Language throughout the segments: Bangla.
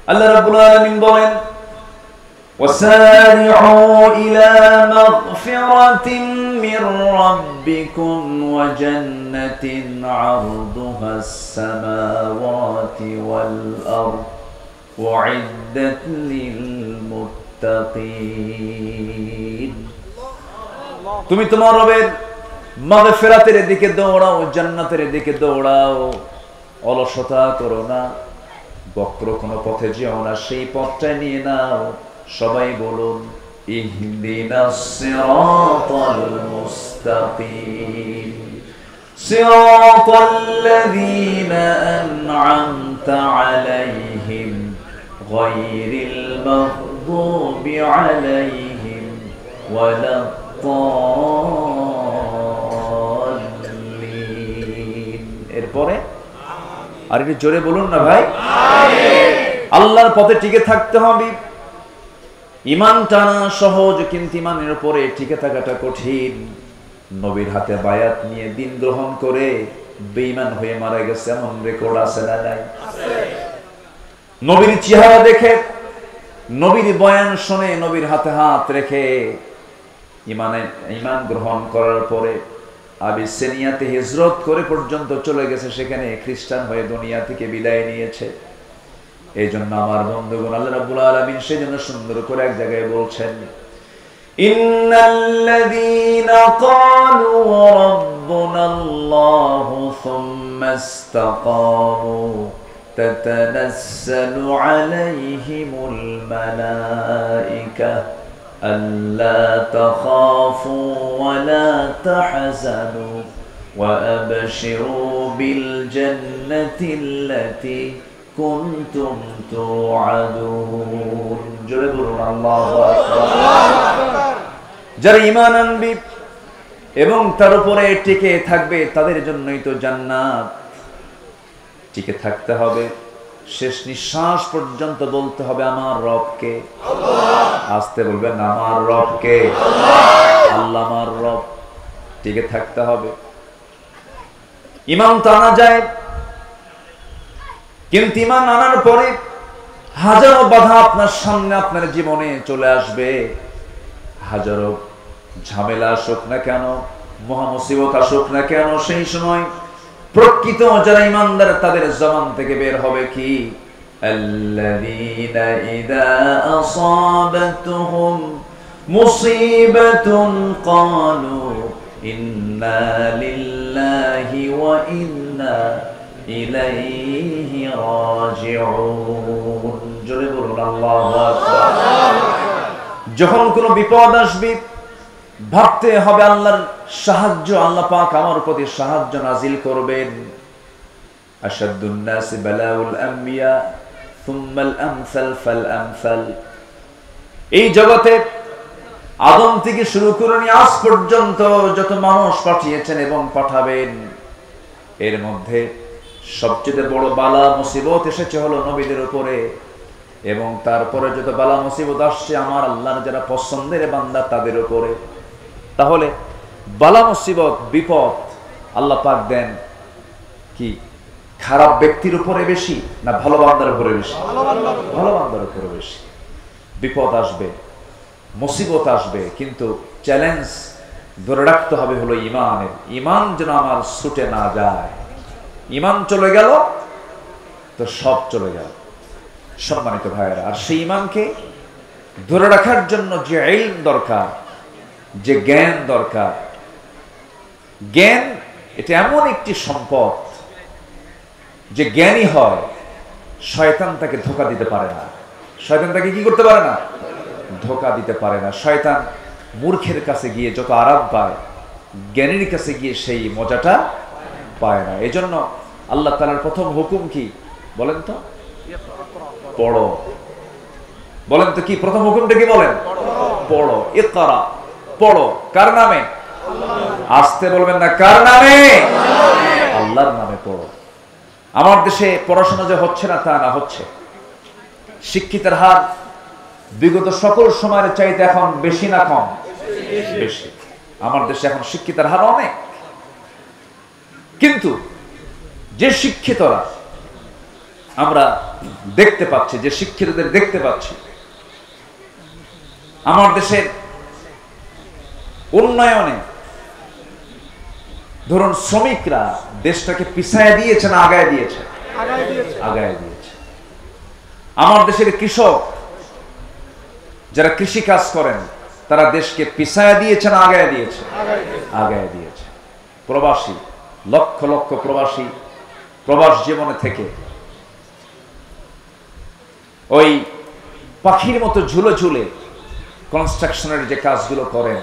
আল্লাহ রাব্বুল আলামিন বলেন وسارعوا إلى مغفرة من ربكم وجنة عرضها السماوات والأرض أعدت للمتقين তুমি তোমার রবের মাগফিরাতের দিকে দৌড়াও, জান্নাতের দিকে দৌড়াও, অলসতা করো না, বক্র কোনো পথে যেও না, সেই পথটা নিয়ে নাও। সবাই বলুন ইহদিনাস সিরাতাল মুস্তাকিম সিরাতাল্লাযীনা আন'আমতা আলাইহিম গায়রিল মাগদুবি আলাইহিম ওয়ালাদ-দাল্লিন। এরপরে আর একটু জোরে বলুন না ভাই, আমিন। আল্লাহর পথে টিকে থাকতে হবে। ঈমান টানা সহজ, কিন্তু ঈমানের উপরে টিকে থাকাটা কঠিন। নবীর হাতে বায়াত নিয়ে দিন গ্রহণ করে বেঈমান হয়ে মারা গেছে এমন রেকর্ড আছে না নাই? নবীর চেহারা দেখে, নবীর বয়ান শুনে, নবীর হাতে হাত রেখে ঈমান গ্রহণ করার পরে আবিসিনিয়াতে হিজরত করে পর্যন্ত চলে গেছে, সেখানে খ্রিস্টান হয়ে দুনিয়া থেকে বিদায় নিয়েছে। এই জন্য আমার বন্ধুগণ, আল্লাহ রাব্বুল আলামিন সেজন্য সুন্দর করে এক জায়গায় বলছেন ইন্নাল্লাযীনা ক্বালু রাব্বুনাল্লাহু সুম্মা ইসতাকামু তাতানাসসালু আলাইহিমুল মালায়েকা আল্লা তাখাফু ওয়া লা তাহজানু ওয়া আবশিরু বিল জান্নাতিল্লাতী কুনতুম তুআদুন। জোরে বলুন আল্লাহু আকবার। যারা ঈমান আনবে এবং তার উপরে টিকে থাকবে তাদের জন্যই তো জান্নাত। টিকে থাকতে হবে, শেষ নিঃশ্বাস পর্যন্ত বলতে হবে আমার রবকে। আস্তে বলবেন আমার রবকে, আল্লাহ আমার রব। টিকে থাকতে হবে। ঈমান তো আনা যায়, কিন্তু ঈমান আনার পরে হাজারো বাধা আপনার সামনে আপনার জীবনে চলে আসবে। হাজারো ঝামেলা আসুক না কেন, মহা মুসিবত আসুক না কেন, সেই সময় প্রকৃত যারা ঈমানদার তাদের জবান থেকে বের হবে কি আল্লাযীনা ইযা আসাবাতুহুম মুসিবাতুন ক্বালু ইন্না লিল্লাহি ওয়া ইন্না ইলাইহি রাজিউন। জোরে বলুন আল্লাহু আকবার। যখন কোনো বিপদ আসবে ভাবতে হবে আল্লাহর সাহায্য, আল্লাহ পাক আমার প্রতি সাহায্য নাজিল করবেন। আশাদ্দুন নাসি বালাউল আম্বিয়া সুম্মাল আমসাল ফাল আমসাল। এই জগতে আদম থেকে শুরু করে আজ পর্যন্ত যত মানুষ পাঠিয়েছেন এবং পাঠাবেন, এর মধ্যে সবচেয়ে বড় বালা মুসিবত এসেছে হলো নবীদের উপরে, এবং তারপরে যত বালা মুসিবত আসছে আমার আল্লাহর যারা পছন্দের বান্দা তাদের উপরে। তাহলে বালা মুসিবত বিপদ আল্লাহ পাক দেন কি খারাপ ব্যক্তির উপরে বেশি না ভালো বান্দার উপরে বেশি? ভালো বান্দার উপরে বেশি। বিপদ আসবে, মুসিবত আসবে, কিন্তু চ্যালেঞ্জ ধরে রাখতে হবে হলো ঈমানের। ঈমান যেন আমার ছুটে না যায়। ঈমান চলে গেল তো সব চলে গেল। সম্মানিত ভাইয়েরা, আর সেই ঈমানকে ধরে রাখার জন্য যে ইলম দরকার, যে জ্ঞান দরকার, জ্ঞান এটা এমন একটি সম্পদ যে জ্ঞানী হয় শয়তান তাকে ধোঁকা দিতে পারে না। শয়তান তাকে কি করতে পারে না? ধোঁকা দিতে পারে না। শয়তান মূর্খের কাছে গিয়ে যত আরাম পায়, জ্ঞানীর কাছে গিয়ে সেই মজাটা পায় না। এজন্য আল্লাহ তাআলার প্রথম হুকুম কি বলেন তো? পড়ো। বলেন তো কি প্রথম হুকুমটা কি বলেন? পড়ো। ইকরা, পড়ো। কার নামে? আস্তে বলবেন না, কার নামে? আল্লাহর নামে পড়ো। আমার দেশে পড়াশোনা যে হচ্ছে না তা না, হচ্ছে। শিক্ষিতের হার বিগত সকল সময়ের চাইতে এখন বেশি না কম? বেশি। আমার দেশে এখন শিক্ষিতের হার অনেক, কিন্তু যে শিক্ষিতরা আমরা দেখতে পাচ্ছি, যে শিক্ষিতদের দেখতে পাচ্ছি, আমার দেশের উন্নয়নে ধরুন শ্রমিকরা দেশটাকে পিছায় দিয়েছে না আগায় দিয়েছে? আগায় দিয়েছে। আমার দেশের কৃষক যারা কৃষি কাজ করেন তারা দেশকে পিছায় দিয়েছে না আগায় দিয়েছে? আগায় দিয়েছে। প্রবাসী, লক্ষ লক্ষ প্রবাসী প্রবাস জীবনে থেকে ওই পাখির মতো ঝুলে ঝুলে কনস্ট্রাকশনের যে কাজগুলো করেন,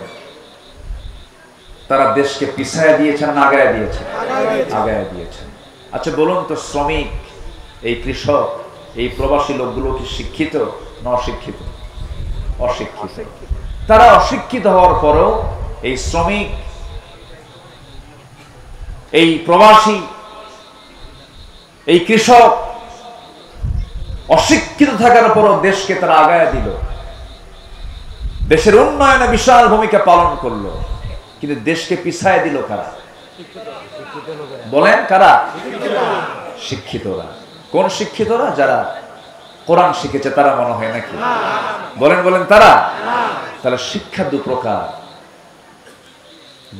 তারা দেশকে পিছায় দিয়েছেন না আগায় দিয়েছেন? আগায় দিয়েছেন। আচ্ছা বলুন তো, শ্রমিক, এই কৃষক, এই প্রবাসী লোকগুলো কি শিক্ষিত না অশিক্ষিত? অশিক্ষিত। তারা অশিক্ষিত হওয়ার পরও এই শ্রমিক, এই প্রবাসী, এই কৃষক অশিক্ষিত থাকার পরও দেশকে তারা আগায় দিল, দেশের উন্নয়নে বিশাল ভূমিকা পালন করলো। কিন্তু দেশকে পিছায় দিল কারা? বলেন কারা? শিক্ষিতরা। কোন শিক্ষিতরা? যারা কোরআন শিখেছে তারা মনে হয় নাকি? বলেন বলেন তারা। তাহলে শিক্ষা দু প্রকার।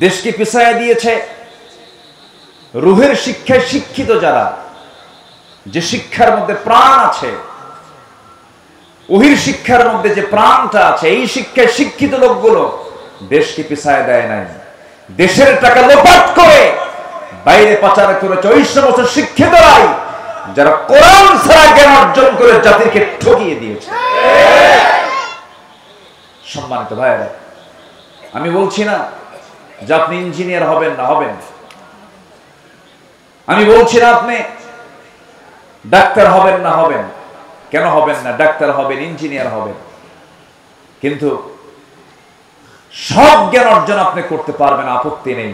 দেশকে পিছায় দিয়েছে রুহের শিক্ষায় শিক্ষিত যারা, যে শিক্ষার মধ্যে প্রাণ আছে, ওহির শিক্ষার মধ্যে যে প্রাণটা আছে, এই শিক্ষায় শিক্ষিত লোকগুলো দেশকে পিছায় দেয় নাই। দেশের টাকা লোপাট করে বাইরে পাচার করেছে ওই সমস্ত শিক্ষিতরাই যারা কোরআন ছাড়া জ্ঞান অর্জন করে জাতিকে ঠকিয়ে দিয়েছে। সম্মানিত ভাইরা, আমি বলছি না যে আপনি ইঞ্জিনিয়ার হবেন না, হবেন। আমি বলছি না আপনি ডাক্তার হবেন না, হবেন। কেন হবেন না? ডাক্তার হবেন, ইঞ্জিনিয়ার হবেন। কিন্তু সব জ্ঞান অর্জন আপনি করতে পারবেন, আপত্তি নেই।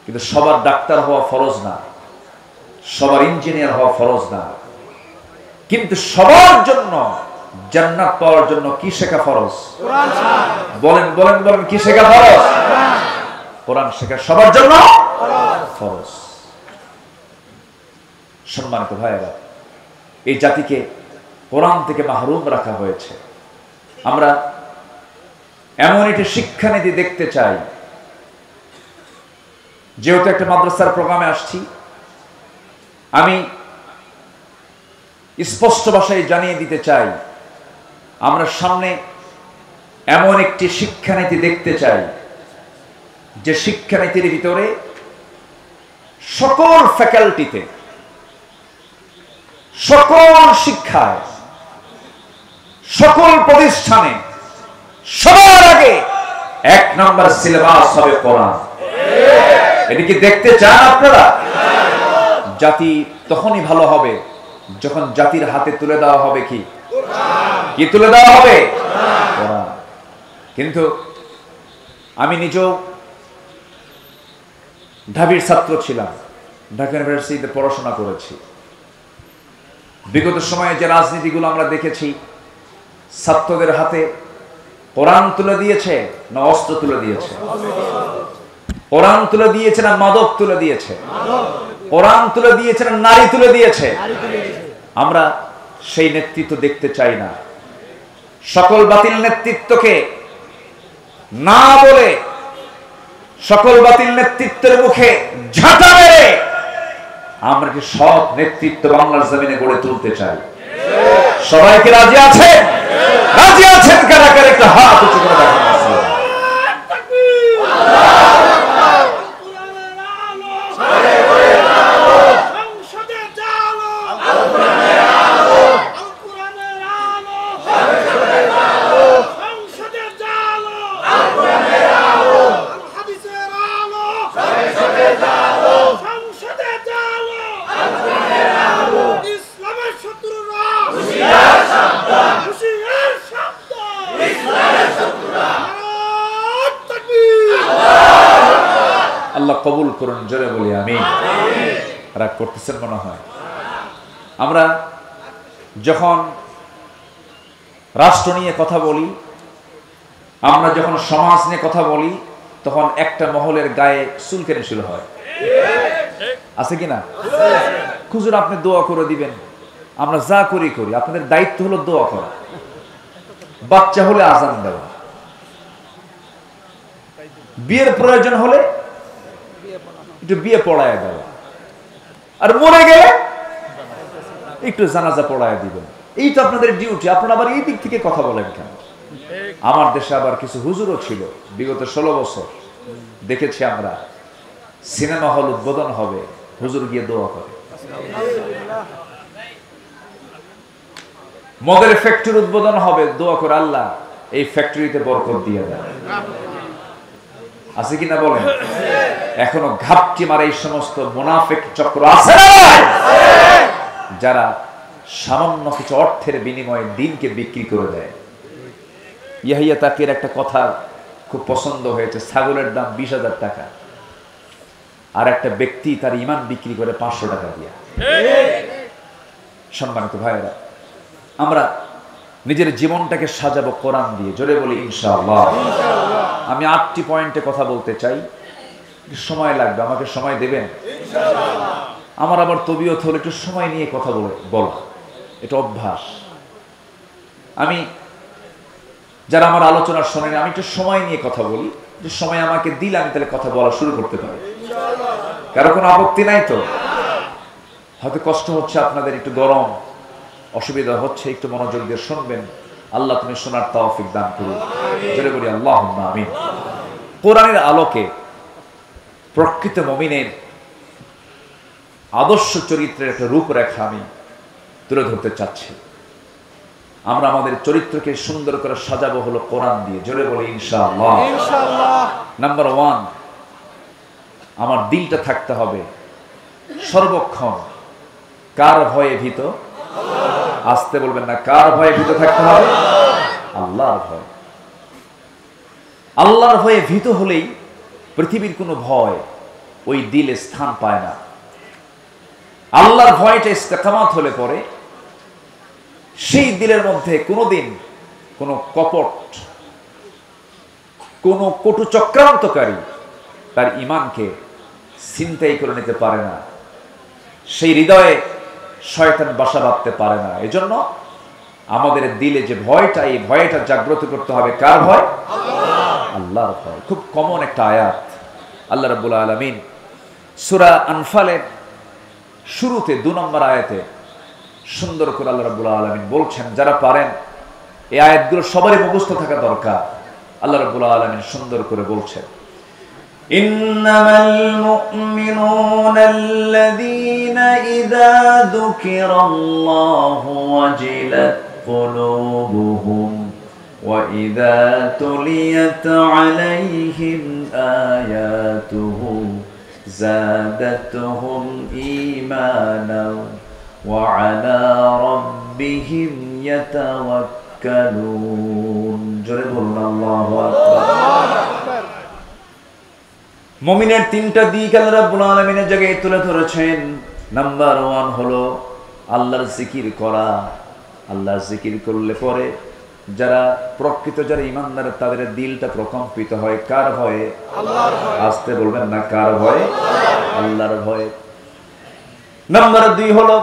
কিন্তু সবার ডাক্তার হওয়া ফরজ না, সবার ইঞ্জিনিয়ার হওয়া ফরজ না। কিন্তু সবার জন্য জান্নাত পাওয়ার জন্য কি শেখা ফরজ? বলেন বলেন বলেন, কি শেখা ফরজ? কোরআন শেখা সবার জন্য ফরজ। সম্মানিত ভাইয়েরা, এই জাতিকে কোরআন থেকে মাহরুম রাখা হয়েছে। আমরা এমন একটি শিক্ষানীতি দেখতে চাই। যেহেতু একটা মাদ্রাসার প্রোগ্রামে আসছি, আমি স্পষ্ট ভাষায় জানিয়ে দিতে চাই, আমরা সামনে এমন একটি শিক্ষানীতি দেখতে চাই যে শিক্ষানীতির ভিতরে সকল ফ্যাকাল্টিতে, সকল শিক্ষায়, সকল প্রতিষ্ঠানে সবার আগে এক নম্বর সিলেবাস হবে কোরআন। এটা কি দেখতে চান আপনারা? জাতি তখনই ভালো হবে যখন জাতির হাতে তুলে দেওয়া হবে কি? কি তুলে দেওয়া হবে? কোরআন। কিন্তু আমি নিজেও ঢাবির ছাত্র ছিলাম, ঢাকা ইউনিভার্সিটিতে পড়াশোনা করেছি। বিগত সময়ে যে রাজনীতিগুলো আমরা দেখেছি, ছাত্রদের হাতে কোরআন তুলে দিয়েছে না অস্ত্র তুলে দিয়েছে? কোরআন তুলে দিয়েছে না মাদক তুলে দিয়েছে? কোরআন তুলে দিয়েছে না নারী তুলে দিয়েছে? আমরা সেই নেতৃত্ব দেখতে চাই না। সকল বাতিল নেতৃত্বকে না বলে, সকল বাতিল নেতৃত্বের মুখে ঝাঁটা মেরে আমরা কি সৎ নেতৃত্ব বাংলার জমিনে গড়ে তুলতে চাই। সবাইকে রাজি আছেন? রাজি আছেন কারা কারা? একটা হাত উঁচু করে দেখান। আল্লাহ কবুল করুন, জোরে বলি আমিন। রাগ করতেছেন মনে হয়। আমরা যখন রাষ্ট্র নিয়ে কথা বলি, আমরা যখন সমাজ নিয়ে কথা বলি, তখন একটা মহলের গায়ে চুলকানি শুরু হয়, আছে কিনা? হুজুর আপনি দোয়া করে দিবেন, আমরা যা করি করি, আপনাদের দায়িত্ব হলো দোয়া করা, বাচ্চা হলে আজান দেওয়া, বিয়ের প্রয়োজন হলে একটু বিয়ে পড়ায় দেওয়া, আর মরে গেলে একটু জানাজা পড়ায় দিবেন। এই তো আপনাদের ডিউটি। আপনারা আবার এই দিক থেকে কথা বলেন কেন? আমার দেশে আবার কিছু হুজুরও ছিল বিগত 16 বছর, দেখেছি আমরা, সিনেমা হল উদ্বোধন হবে, হুজুর গিয়ে দোয়া করে। মদের ফ্যাক্টরি উদ্বোধন হবে, দোয়া করে আল্লাহ এই ফ্যাক্টরিতে বরকত দিয়ে দেয়। আছে কিনা বলেন? এখনো ঘাপটি মারে এই সমস্ত মুনাফিক চক্র আছে যারা সামান্য কিছু অর্থের বিনিময়ে দিনকে বিক্রি করে দেয়। ইয়াহিয়া তাকির একটা কথা খুব পছন্দ হয়েছে, ছাগলের দাম 20,000 টাকা, আর একটা ব্যক্তি তার ইমান বিক্রি করে 500 টাকা দিয়া। সম্মানিত ভাইয়েরা, আমরা নিজের জীবনটাকে সাজাবো কোরআন দিয়ে, জোরে বলি ইনশাআল্লাহ। আমি 8টি পয়েন্টে কথা বলতে চাই, সময় লাগবে, আমাকে সময় দেবেন? আমার আবার তবিয়ত হলো একটু সময় নিয়ে কথা বলা, এটা অভ্যাস। আমি যারা আমার আলোচনা শোনেন, আমি একটু সময় নিয়ে কথা বলি, যে সময় আমাকে দিলে আমি তাহলে কথা বলা শুরু করতে পারি। কারো কোনো আপত্তি নাই তো? হয়তো কষ্ট হচ্ছে আপনাদের, একটু গরম, অসুবিধা হচ্ছে, একটু মনোযোগ দিয়ে শুনবেন। আল্লাহ তুমি শোনার তৌফিক দান করুন, জোরে বলি আল্লাহুম্মা আমিন। কোরআনের আলোকে প্রকৃত মুমিনের আদর্শ চরিত্রের একটা রূপরেখা আমি তুলে ধরতে চাচ্ছি। আমরা আমাদের চরিত্রকে সুন্দর করে সাজাবো হলো কোরআন দিয়ে, জোরে বলি ইনশাআল্লাহ। নাম্বার 1, আমার দিলটা থাকতে হবে সর্বক্ষণ কার ভয়ে ভীত? আসতে বলবেন না, কার ভয়ে ভীত থাকতে হবে? আল্লাহর ভয়। আল্লাহর ভয়ে ভীত হলেই পৃথিবীর কোনো ভয় ওই দিলে স্থান পায় না। আল্লাহর ভয়টা ইস্তেকামাত হলে পরে সেই দিলের মধ্যে কোনোদিন কোনো কপট, কোনো কটু চক্রান্তকারী তার ঈমানকে ছিনতাই করে নিতে পারে না, সেই হৃদয়ে শয়তান বাসা বাঁধতে পারে না। এজন্য আমাদের দিলে যে ভয়টা, এই ভয়টা জাগ্রত করতে হবে। কার ভয়? আল্লাহর ভয়। খুব কমন একটা আয়াত। আল্লাহ রাব্বুল আলামিন সূরা আনফালের শুরুতে 2 নম্বর আয়াতে সুন্দর করে আল্লাহ রাব্বুল আলামিন বলছেন, যারা পারেন এই আয়াতগুলো সবারই মুখস্থ থাকা দরকার। আল্লাহ রাব্বুল আলামিন সুন্দর করে বলছেন, ইন্নামাল মুমিনুনা আল্লাযীনা ইযা যুকিরাল্লাহু ওয়াজিলাত কুলুবুহুম ওয়া ইযা তুলিয়াত আলাইহিম আয়াতুহু যাদাতুহুম ঈমানাও ওয়া আলা রাব্বিহিম ইয়াতাওয়াক্কালুন। জোরে বলুন আল্লাহু আকবার। মুমিনের 3টা দিক আল্লাহ রাব্বুল আলামিনের জায়গায় তুলে ধরেছেন। নাম্বার 1 হলো আল্লাহর জিকির করা। আল্লাহর জিকির করলে পরে যারা প্রকৃত যারা ঈমানদার, তাদের দিলটা প্রকম্পিত হয়। কার ভয়ে? আল্লাহর ভয়ে। আসতে বলবেন না, কার ভয়ে? আল্লাহর ভয়ে। নাম্বার 2 হলো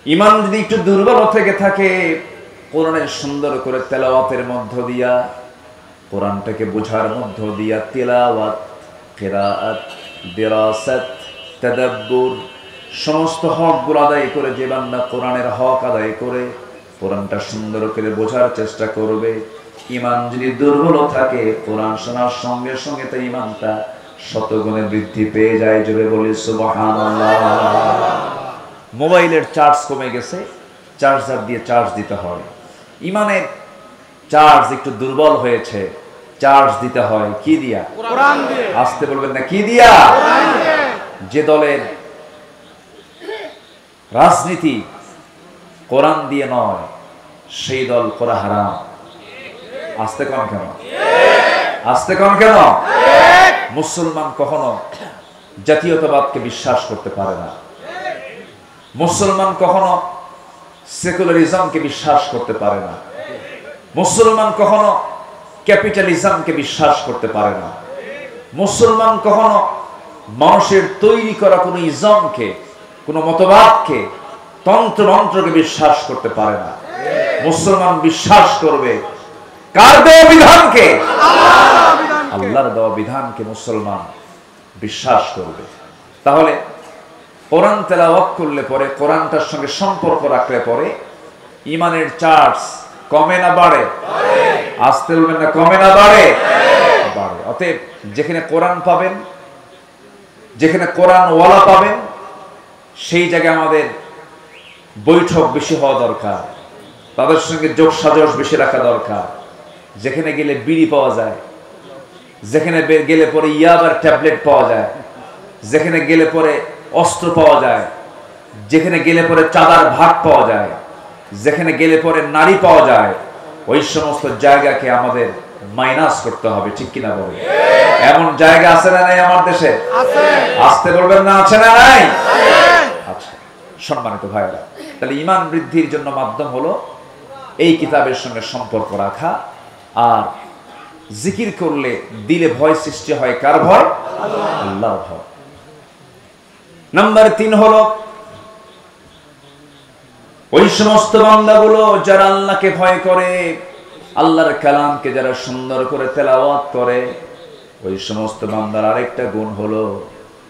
ঈমান যদি একটু দুর্বল থেকে থাকে, কোরআনের সুন্দর করে তেলাওয়াতের মধ্য দিয়া, কোরআনটাকে বোঝার মধ্য দিয়া, তিলাওয়াত, কিরাআত, দিরাসাত, তাদাব্বুর সমস্ত হকগুলো আদায় করে যে বান্দা কোরআনের হক আদায় করে কোরআনটা সুন্দর করে বোঝার চেষ্টা করবে, ঈমান যদি দুর্বল থাকে, কোরআন শোনার সঙ্গে সঙ্গে তার ঈমানটা শতগুণে বৃদ্ধি পেয়ে যায়। জোরে বলি সুবহানাল্লাহ। মোবাইলের চার্জ কমে গেছে, চার্জার দিয়ে চার্জ দিতে হয়। ঈমানের চার্জ একটু দুর্বল হয়েছে, চার্জ দিতে হয় কি দিয়া? কোরআন দিয়ে। আসতে বলবেন না, কি দিয়া? কোরআন দিয়ে। যে দলের রাজনীতি কোরআন দিয়ে নয়, সেই দল করা হারাম। আসতে কম কেন? আসতে কম কেন? মুসলমান কখনো জাতীয়তাবাদকে বিশ্বাস করতে পারে না। মুসলমান কখনো সেকুলারিজমকে বিশ্বাস করতে পারে না। মুসলমান কখনো ক্যাপিটালিজমকে বিশ্বাস করতে পারে না। মুসলমান কখনো মানুষের তৈরি করা কোনো ইজমকে, কোনো মতবাদকে তন্ত্র মন্ত্রকে বিশ্বাস করতে পারে না। মুসলমান বিশ্বাস করবে কার দেওয়া বিধানকে? আল্লাহর দেওয়া বিধানকে মুসলমান বিশ্বাস করবে। তাহলে কোরআন তেলাওয়াত করলে পরে, কোরআনটার সঙ্গে সম্পর্ক রাখলে পরে ঈমানের চার্জ কমে না বাড়ে? আসতে বলবেন না, কমে না বাড়ে? বাড়ে। অতএব যেখানে কোরআন পাবেন, যেখানে কোরআন ওয়ালা পাবেন, সেই জায়গায় আমাদের বৈঠক বেশি হওয়া দরকার, তাদের সঙ্গে যোগ সাজস বেশি রাখা দরকার। যেখানে গেলে বিড়ি পাওয়া যায়, যেখানে গেলে পরে ইয়াবার ট্যাবলেট পাওয়া যায়, যেখানে গেলে পরে অস্ত্র পাওয়া যায়, যেখানে গেলে পরে চাঁদার ভাগ পাওয়া যায়, যেখানে গেলে পরে নারী পাওয়া যায়, ওই সমস্ত জায়গাকে আমাদের মাইনাস করতে হবে। ঠিক কিনা বলে? এমন জায়গা আছে না নাই আমার দেশে? আসতে বলবেন না, আছে না নাই? আচ্ছা সম্মানিত ভাইরা, তাহলে ঈমান বৃদ্ধির জন্য মাধ্যম হলো এই কিতাবের সঙ্গে সম্পর্ক রাখা। আর জিকির করলে দিলে ভয় সৃষ্টি হয়। কার ভয়? আল্লাহর ভয়। নাম্বার 3 হলো ওই সমস্ত বান্দাগুলো যারা আল্লাহকে ভয় করে, আল্লাহর কালামকে যারা সুন্দর করে তেলাওয়াত করে, ওই সমস্ত বান্দার আরেকটা গুণ হলো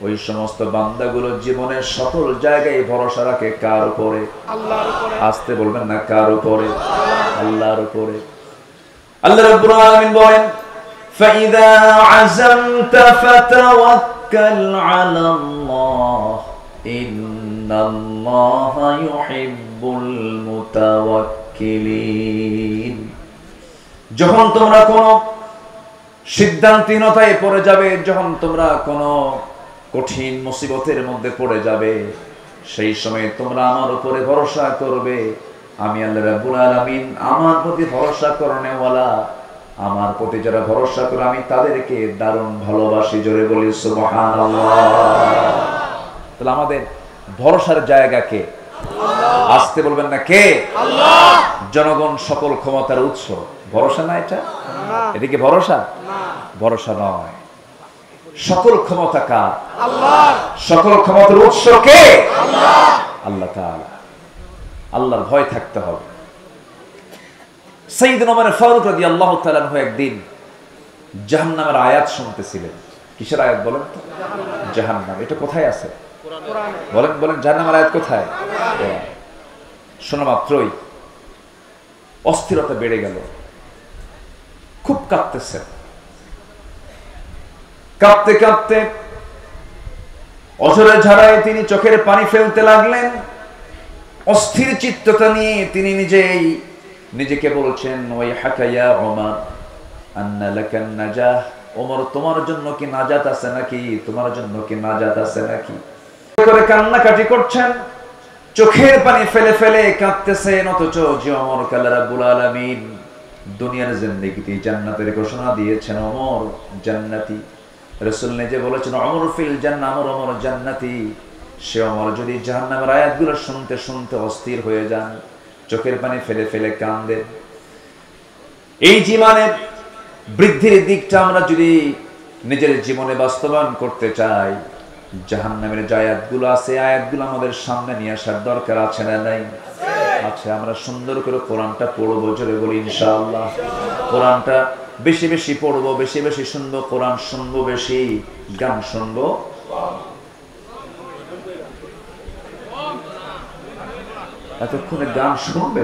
ওই সমস্ত বান্দাগুলো জীবনের সকল জায়গায় ভরসা রাখে কার উপরে? আল্লাহর উপরে। আসতে বলবেন না, কার উপরে? আল্লাহর উপরে। আল্লাহ রাব্বুল আলামিন বলেন, ফাইদা আযামতা ফাতাওয়াক্কাল আলাল্লাহ ইন্নাল্লাহা ইউহিব্বুল মুতাওয়াক্কিলিন। যখন তোমরা কোনো সিদ্ধান্তহীনতায় পড়ে যাবে, যখন তোমরা কোনো কঠিন মুসিবতের মধ্যে পড়ে যাবে, সেই সময় তোমরা আমার উপরে ভরসা করবে। আমি আল্লাহ রাব্বুল আলামিন আমার প্রতি ভরসা করনেওয়ালা, আমার প্রতি যারা ভরসা করে আমি তাদেরকে দারুণ ভালোবাসি। জোরে বলি সুবহানাল্লাহ। তাহলে আমাদের ভরসার জায়গা কে? আসতে বলবেন না, কে? আল্লাহ। জনগণ সকল ক্ষমতার উৎস। ভরসা না এটা? এটা কি ভরসা? ভরসা নয়। সকল ক্ষমতা কার? আল্লাহ। সকল ক্ষমতার উৎস কে? আল্লাহ। আল্লাহ তাআলা। আল্লাহর ভয় থাকতে হবে। সাইয়েদনা ওমর ফারুক রাদিয়াল্লাহু তাআলা আনহু একদিন জাহান্নামের আয়াত শুনতেছিলেন। কিসের আয়াত বলেন তো? জাহান্নাম। এটা কোথায় আছে? কোরআনে। বলেন বলেন, জাহান্নামের আয়াত কোথায়? শোনা মাত্রই অস্থিরতা বেড়ে গেল, খুব কাঁপতেছেন। কাঁপতে কাঁপতে অঝরে ঝরায় তিনি চোখের পানি ফেলতে লাগলেন। অস্থির চিত্ততা নিয়ে তিনি নিজেকে বলছেন, ওই হাকায়া ওমর আন্না লাকান নাজাহ। ওমর, তোমার জন্য কি নাজাত আছে নাকি? তোমার জন্য কি নাজাত আছে নাকি? করে কান্নাকাটি করছেন, চোখের পানি ফেলে ফেলে কাঁদতেছেন। অথচ যে ওমর আল্লাহ রাব্বুল আলামিন দুনিয়ার জিন্দেগিতে জান্নাতের ঘোষণা দিয়েছেন, ওমর জান্নাতি। রাসূল নিজে বলেছেন, ওমর ফিল জান্নাহ, ওমর জান্নাতি। সে ওমর যদি জাহান্নামের আয়াতগুলো শুনতে শুনতে অস্থির হয়ে যান, চোখের পানি ফেলে ফেলে কাঁদেন। এই জীবনের বৃদ্ধির দিকটা আমরা যদি নিজের জীবনে বাস্তবায়ন করতে চাই, জাহান্নামের যে আয়াতগুলো আছে, আয়াতগুলো আমাদের সামনে নিয়ে আসার দরকার আছে না নাই? আচ্ছা, আমরা সুন্দর করে কোরআনটা পড়বো। জোরে বলি ইনশাআল্লাহ। কোরআনটা বেশি বেশি পড়বো, বেশি বেশি শুনবো, কোরআন শুনবো বেশি, গান শুনবো। এতক্ষণে গান শুনবে?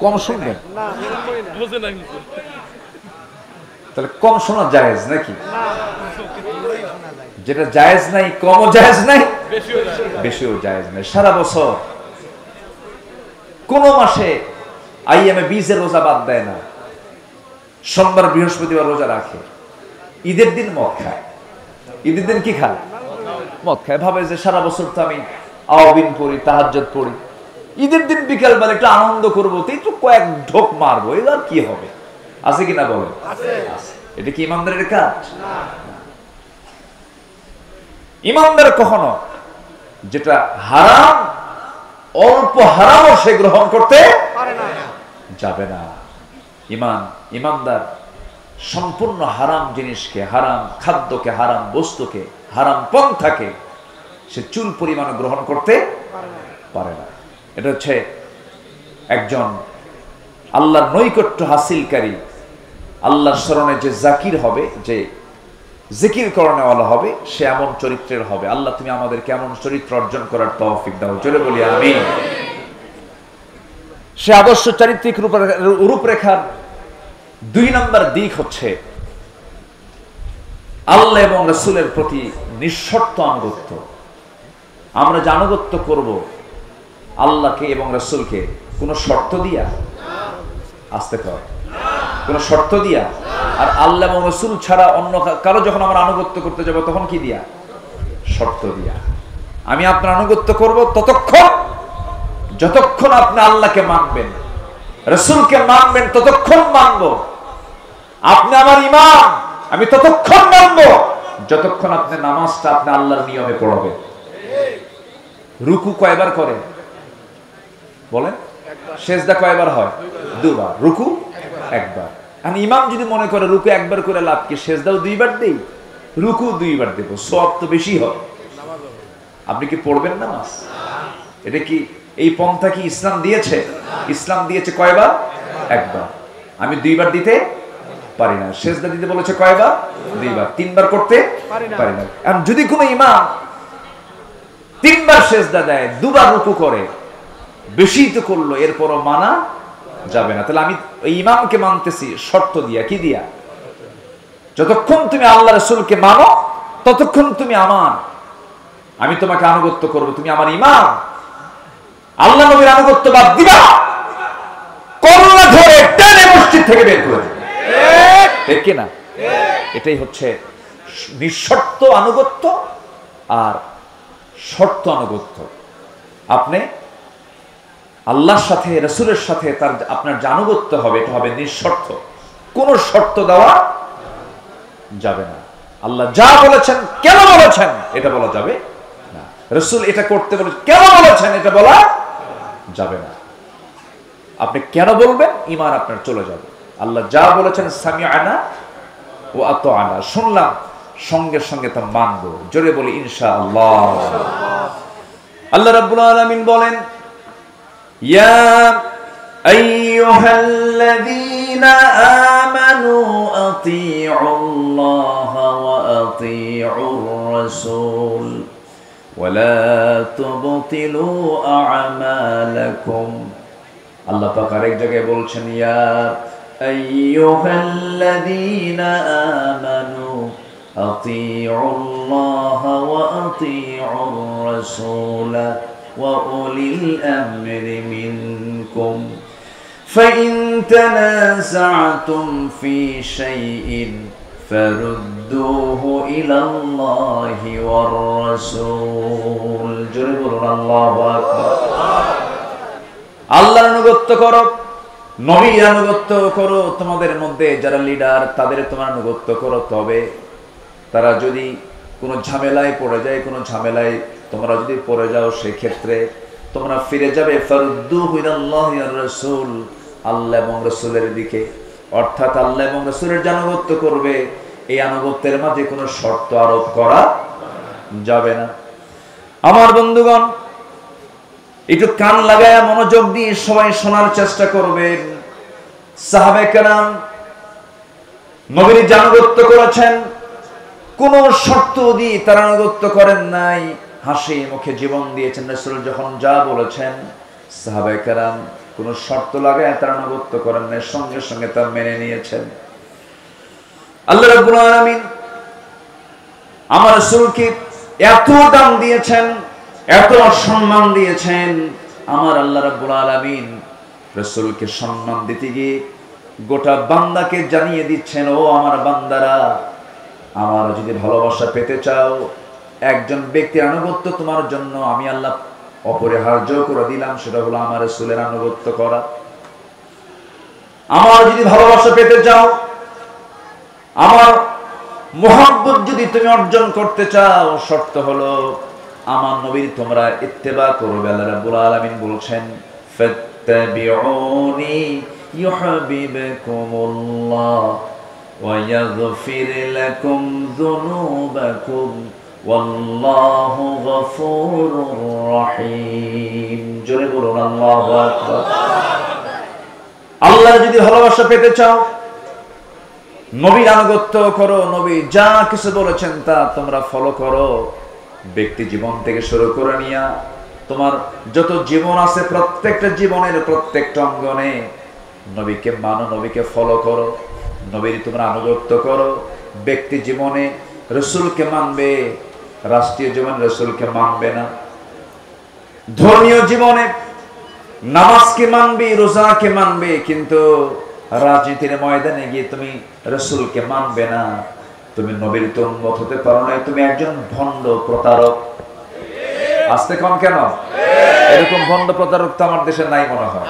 কম শুনবে? তাহলে কম শোনা জায়েজ নাকি? যেটা জায়েজ নাই, কমও জায়েজ নাই, বেশিও জায়েজ নাই। সারা বছর কোন মাসে আইএমএ 20 এর রোজা বাদ দেয় না, সোমবার বৃহস্পতিবার রোজা রাখে, ঈদের দিন মদ খায়। ঈদের দিন কি খায়? মদ খায়। ভাবে যে সারা বছর তো আমি আওয়াবিন পড়ি, তাহাজ্জুদ পড়ি, ঈদের দিন বিকেল বেলা একটু আনন্দ করবো, তো একটু কয়েক ঢোক মারবো, এবার কি হবে? আছে কিনা বলেন? এটা কি ইমানদারের কাজ? ইমানদার কখনো যেটা হারাম, অল্প হারামও সে গ্রহণ করতে যাবে না। ইমানদার সম্পূর্ণ হারাম জিনিসকে, হারাম খাদ্যকে, হারাম বস্তুকে, হারাম পন্থাকে সে চুল পরিমাণ গ্রহণ করতে পারে না। এটা হচ্ছে একজন আল্লাহর নৈকট্য হাসিলকারী, আল্লাহর স্মরণে যে জাকির হবে, যে জিকির করনেওয়ালা হবে, সে এমন চরিত্রের হবে। আল্লাহ তুমি আমাদেরকে এমন চরিত্র অর্জন করার তৌফিক দাও, জোরে বলি আমিন। সে আদর্শ চারিত্রিক রূপরেখার 2 নম্বর দিক হচ্ছে আল্লাহ এবং রাসূলের প্রতি নিঃশর্ত আনুগত্য। আমরা যে আনুগত্য করব আল্লাহকে এবং রাসূলকে, কোনো শর্ত দিয়া, আসতে কর, কোনো শর্ত দিয়া। আর আল্লাহ এবং রাসূল ছাড়া অন্য কারো যখন আমরা আনুগত্য করতে যাব তখন কি দিয়া? শর্ত দিয়া। আমি আপনার আনুগত্য করব যতক্ষণ আপনি আল্লাহকে মানবেন, রাসূলকে মানবেন, ততক্ষণ মানব। আপনি আমার ইমাম, আমি ততক্ষণ মানব যতক্ষণ আপনি নামাজটা আপনি আল্লাহর নিয়মে পড়বেন। রুকু কয়বার করে বলেন? সেজদা কয়বার হয়? 2 বার। রুকু 1 বার। আর ইমাম যদি মনে করে রুকু 1 বার করে লাভ কি, সেজদাও 2 বার দেই, রুকু 2 বার দেব, সওয়াব তো বেশি হবে। আপনি কি পড়বেন নামাজ? এটা কি এই পন্থা কি ইসলাম দিয়েছে? ইসলাম দিয়েছে কয়বার? 1 বার। আমি 2 বার দিতে পারি না। সেজদা দিতে বলেছে কয়বার? 2 বার। 3 বার করতে পারি না। আর যদি কোনো ইমাম 3 বার সেজদা দেয়, 2 বার রুকু করে, বেশি তো করলো, এরপরও মানা যাবে না। তাহলে আমি ওই ইমামকে মানতেছি শর্ত দিয়া। কি দিয়া? যতক্ষণ তুমি আল্লাহ রাসূলকে মানো ততক্ষণ তুমি আমার, আমি তোমাকে আনুগত্য করব, তুমি আমার ইমাম। আল্লাহ নবীর আনুগত্য বাদ দিবা, করলা ধরে টেনে মসজিদ থেকে বের করে দেবে। ঠিক কি না? এটাই হচ্ছে নিঃশর্ত আনুগত্য আর শর্ত আনুগত্য। আপনি আল্লাহর সাথে, রাসূলের সাথে তার আপনার যে আনুগত্য হবে, এটা হবে নিঃশর্ত, কোনো শর্ত দেওয়া যাবে না। আল্লাহ যা বলেছেন, কেন বলেছেন, এটা বলা যাবে না। রাসূল এটা করতে বলেছেন, কেন বলেছেন, এটা বলা যাবে না। আপনি কেন বলবেন, ঈমান আপনার চলে যাবে। আল্লাহ যা বলেছেন, সামিআনা ওয়া আতাআনা, শুনলাম, সঙ্গে সঙ্গে তা মানব। জোরে বলি ইনশাআল্লাহ। আল্লাহ রাব্বুল আলামিন বলেন, ইয়া আইয়ুহাল্লাযীনা আমানু আতিউল্লাহা ওয়া আতিউর রাসূল ওয়া লা তুবতিলু আ'মালাকুম। আল্লাহ পাক আরেক জায়গায় বলছেন, ইয়া আইয়ুহাল্লাযীনা আমানু আতিউল্লাহা ওয়া আতিউর রাসূল ওয়া উলিল আমরি মিনকুম ফাইন তানাযা'তুম ফি শাইইন ফারুদ্দুহু ইলাল্লাহি ওয়ার রাসূল। জোরে বলুন আল্লাহু আকবার। আল্লাহর আনুগত্য করো, নবীর আনুগত্য করো, তোমাদের মধ্যে যারা লিডার তাদের তোমার আনুগত্য করো। তবে তারা যদি কোনো ঝামেলায় পড়ে যায়, কোনো ঝামেলায় তোমরা যদি পড়ে যাও, সেক্ষেত্রে তোমরা ফিরে যাবে ফারুদ্দুহু ইলাল্লাহি ওয়ার রাসূল, আল্লাহ এবং রাসূলের দিকে। অর্থাৎ আল্লাহ এবং রাসূলের যে আনুগত্য করবে, এই আনুগত্যের মাঝে কোনো শর্ত আরোপ করা যাবে না। আমার বন্ধুগণ, একটু কান লাগায় মনোযোগ দিয়ে সবাই শোনার চেষ্টা করবেন। সাহাবায়ে কেরাম নবীর যে আনুগত্য করেছেন, কোন শর্ত দিয়ে তারা আনুগত্য করেন নাই, হাসি মুখে জীবন দিয়েছেন। রাসূল যখন যা বলেছেন, সাহাবায়ে কেরাম কোন শর্ত লাগায় তারা আনুগত্য করেন নাই, সঙ্গে সঙ্গে তা মেনে নিয়েছেন। আল্লাহ রাব্বুল আলামিন আমার রাসূলকে এত দাম দিয়েছেন, এত সম্মান দিয়েছেন। আমার আল্লাহ রাব্বুল আলামিন রাসূলকে সম্মান দিতে গিয়ে গোটা বান্দাকে জানিয়ে দিচ্ছেন, ও আমার বান্দারা, আমার যদি ভালোবাসা পেতে চাও, একজন ব্যক্তির আনুগত্য তোমার জন্য আমি আল্লাহ অপরিহার্য করে দিলাম, সেটা হলো আমার রাসূলের আনুগত্য করা। আমার যদি ভালোবাসা পেতে চাও, আমার মুহাব্বত যদি তুমি অর্জন করতে চাও, শর্ত হলো আমার নবীর তোমরা ইত্তেবা করবে। আল্লাহ রাব্বুল আলামিন বলছেন, ফাত্তাবিউনি ইউহিব্বুকুমুল্লাহ ওয়া ইয়াগফির লাকুম যুনুবাকুম ওয়াল্লাহু গফুরুর রহিম। জোরে বলুন আল্লাহু আকবার। আল্লাহর যদি ভালোবাসা পেতে চাও, নবীর আনুগত্য করো, নবী যা কিছু বলেছেন তা তোমরা ফলো করো। ব্যক্তি জীবন থেকে শুরু করে নিয়া তোমার যত জীবন আছে প্রত্যেকটা জীবনের প্রত্যেকটা অঙ্গনে নবীকে মানো, নবীকে ফলো করো, নবীর তোমরা আনুগত্য করো। ব্যক্তি জীবনে রাসূলকে মানবে, রাষ্ট্রীয় জীবনে রাসূলকে মানবে না। ধর্মীয় জীবনে নামাজকে মানবে, রোজাকে মানবে, কিন্তু রাজনীতির ময়দানে গিয়ে তুমি রাসূলকে মানবে না। তুমি নবীর উম্মত হতে পারো না, তুমি একজন ভণ্ড প্রতারক। আসতে কম কেন? এরকম ভণ্ড প্রতারক তো আমার দেশে নাই মনে হয়।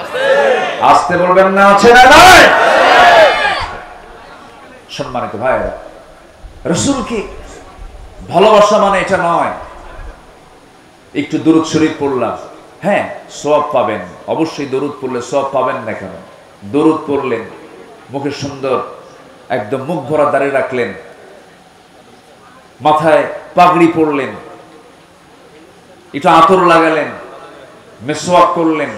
আসতে বলবেন না, আছে না নাই? সম্মানিত ভাইরা, রাসূলকে ভালোবাসা মানে এটা নয় একটু দরুদ শরীফ পড়লাম, হ্যাঁ সওয়াব পাবেন, অবশ্যই দরুদ পড়লে সওয়াব পাবেন না কেন? দরুদ পড়লেন, মুখে সুন্দর একদম মুখ ভরা দাড়ি রাখলেন, মাথায় পাগড়ি পরলেন, একটু আতর লাগালেন, মেসওয়াক করলেন,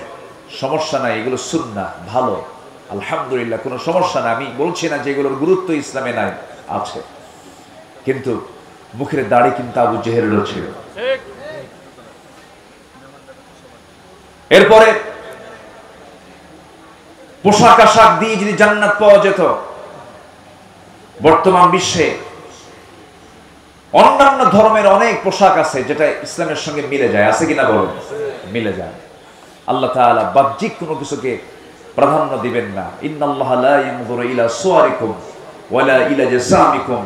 সমস্যা নাই, এগুলো সুন্নাহ, ভালো, আলহামদুলিল্লাহ, কোনো সমস্যা না। আমি বলছি না যে এগুলোর গুরুত্ব ইসলামে নাই, আছে, কিন্তু মুখের দাড়ি কিন্তু আবু জেহেলেরও ছিল। এরপরে পোশাক আশাক দিয়ে যদি জান্নাত পাওয়া যেত, বর্তমান বিশ্বে অন্যান্য ধর্মের অনেক পোশাক আছে যেটা ইসলামের সঙ্গে মিলে যায়, আছে কিনা বলুন? মিলে যায়। আল্লাহ তাআলা বাহ্যিক কোনো কিছুকে প্রাধান্য দিবেন না। ইন্নাল্লাহা লা ইয়ানজুরু ইলা সুওয়ারিকুম ওয়ালা ইলা জাসামিকুম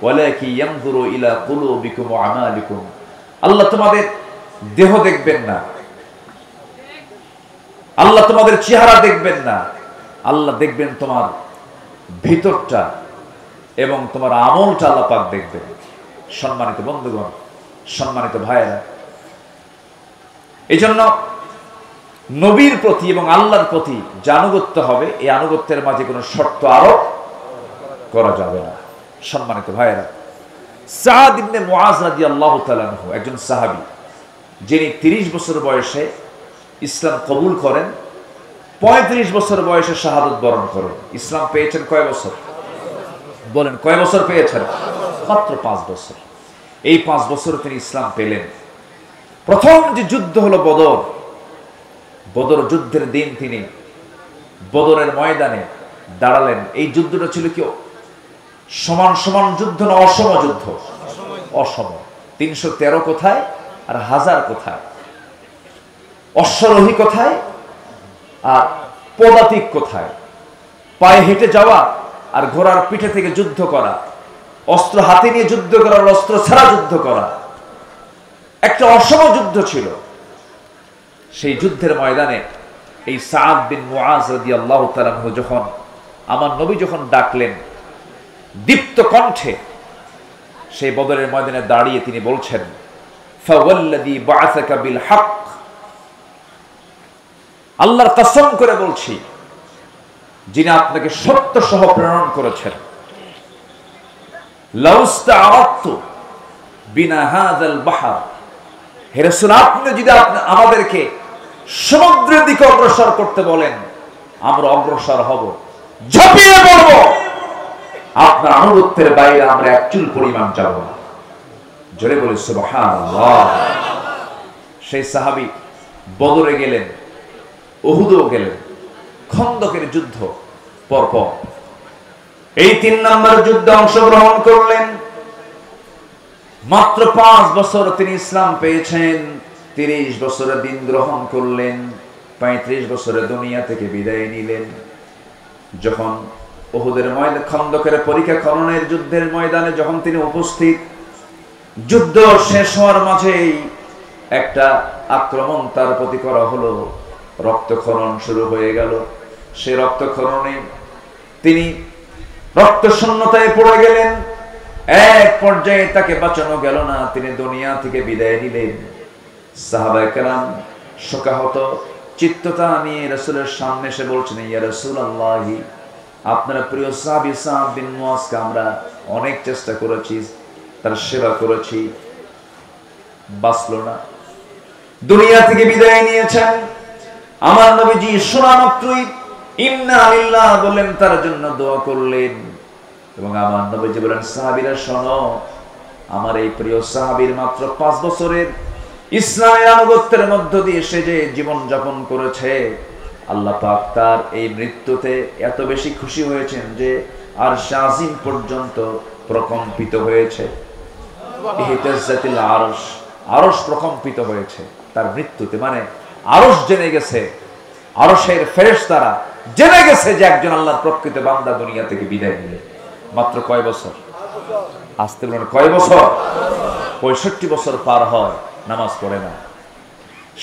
ওয়ালাকিন ইয়ানজুরু ইলা কুলুবিকুম ওয়া আমালিকুম। আল্লাহ তোমাদের দেহ দেখবেন না, আল্লাহ তোমাদের চেহারা দেখবেন না, আল্লাহ দেখবেন তোমার ভিতরটা এবং তোমার আমলটা আল্লাহ পাক দেখবেন। সম্মানিত বন্ধুগণ, সম্মানিত ভাইয়েরা, এই জন্য নবীর প্রতি এবং আল্লাহর প্রতি যে আনুগত্য হবে, এই আনুগত্যের মাঝে কোনো শর্ত আরোপ করা যাবে না। সম্মানিত ভাইয়েরা, সাদ ইবনে মুআজ রাদিয়াল্লাহু তাআলা আনহু একজন সাহাবী, যিনি 30 বছর বয়সে ইসলাম কবুল করেন, 35 বছর বয়সে শাহাদাত বরণ করেন। ইসলাম পেয়েছেন কয় বছর? বলেন, কয় বছর পেয়েছেন? মাত্র 5 বছর। এই 5 বছর তিনি ইসলাম পেলেন। প্রথম যে যুদ্ধ হলো বদর, বদর যুদ্ধের দিন তিনি বদরের ময়দানে দাঁড়ালেন। এই যুদ্ধটা ছিল কি সমান সমান যুদ্ধ না অসম যুদ্ধ? অসম। 313 কোথায় আর 1000 কোথায়? অশ্বারোহী কোথায় আর পদাতিক কোথায়? পায়ে হেঁটে যাওয়া আর ঘোড়ার পিঠে থেকে যুদ্ধ করা, অস্ত্র হাতে নিয়ে যুদ্ধ করা, অস্ত্র ছাড়া যুদ্ধ করা, একটা অসম যুদ্ধ ছিল। সেই যুদ্ধের ময়দানে এই সাদ বিন মুআজ রাদিয়াল্লাহু তাআলা আনহু যখন আমার নবী যখন ডাকলেন দীপ্ত কণ্ঠে, সেই বদরের ময়দানে দাঁড়িয়ে তিনি বলছেন, ফাওয়াল্লাযী বা'আসাকা বিল হক, আল্লাহর কসম করে বলছি যিনি আপনাকে সত্য সহ প্রেরণ করেছেন, লাউস্তাআরাতু বিনা হাযাল বাহর, হে রাসূল আপনি যদি আমাদেরকে সমুদ্রের দিকে অগ্রসর করতে বলেন, আমরা অগ্রসর হব, ঝাঁপিয়ে পড়ব, আপনার আনুগত্যের বাইরে আমরা এক চুল পরিমাণ যাব না। জোরে বলি সুবহানাল্লাহ। সেই সাহাবী বদরে গেলেন, উহুদেও গেলেন, খন্দকের যুদ্ধ পরপর এই 3 নম্বর যুদ্ধে অংশগ্রহণ করলেন। মাত্র 5 বছর তিনি ইসলাম পেয়েছেন, 30 বছরে দিন গ্রহণ করলেন, 35 বছরে দুনিয়া থেকে বিদায় নিলেন। যখন উহুদের ময়দানে, খন্দকের পরীক্ষা খননের যুদ্ধের ময়দানে যখন তিনি উপস্থিত, যুদ্ধ শেষ হওয়ার মাঝেই একটা আক্রমণ তার প্রতি করা হলো, রক্তক্ষরণ শুরু হয়ে গেল। সে রক্তক্ষরণে তিনি রক্ত শূন্যতায় পড়ে গেলেন। এক পর্যায়ে তাকে বাঁচানো গেল না, তিনি দুনিয়া থেকে বিদায় নিলেন। সাহাবায়ে কেরাম শোকাহত চিত্ততা নিয়ে রাসূলের সামনে এসে বলছেন, ইয়া রাসূলুল্লাহ, আপনার প্রিয় সাহাবী সাদ বিন মুআজকে আমরা অনেক চেষ্টা করেছি, তার সেবা করেছি, বাঁচলো না, দুনিয়া থেকে বিদায় নিয়েছেন। আমার নবীজি শোনা মাত্রই ইন্না লিল্লাহ বললেন, তার জন্য দোয়া করলেন। এবং আমার নবীজি বলেন, সাহাবীরা শোনো, আমার এই প্রিয় সাহাবীর মাত্র 5 বছরের ইসলামের আনুগত্যের মধ্য দিয়ে সে যে জীবন যাপন করেছে, আল্লাহ পাক তার এই মৃত্যুতে এত বেশি খুশি হয়েছেন যে আরশ আজিম পর্যন্ত প্রকম্পিত হয়েছে। ইহতাজ্জাতিল আরশ, আরশ প্রকম্পিত হয়েছে তার মৃত্যুতে। মানে আরশ জেনে গেছে, আরশের ফেরেশতারা জেনে গেছে যে একজন আল্লাহর প্রকৃত বান্দা দুনিয়া থেকে বিদায় নিলে। মাত্র কয় বছর? আসতে বলেন কয় বছর? 65 বছর পার হয়, নামাজ পড়ে না।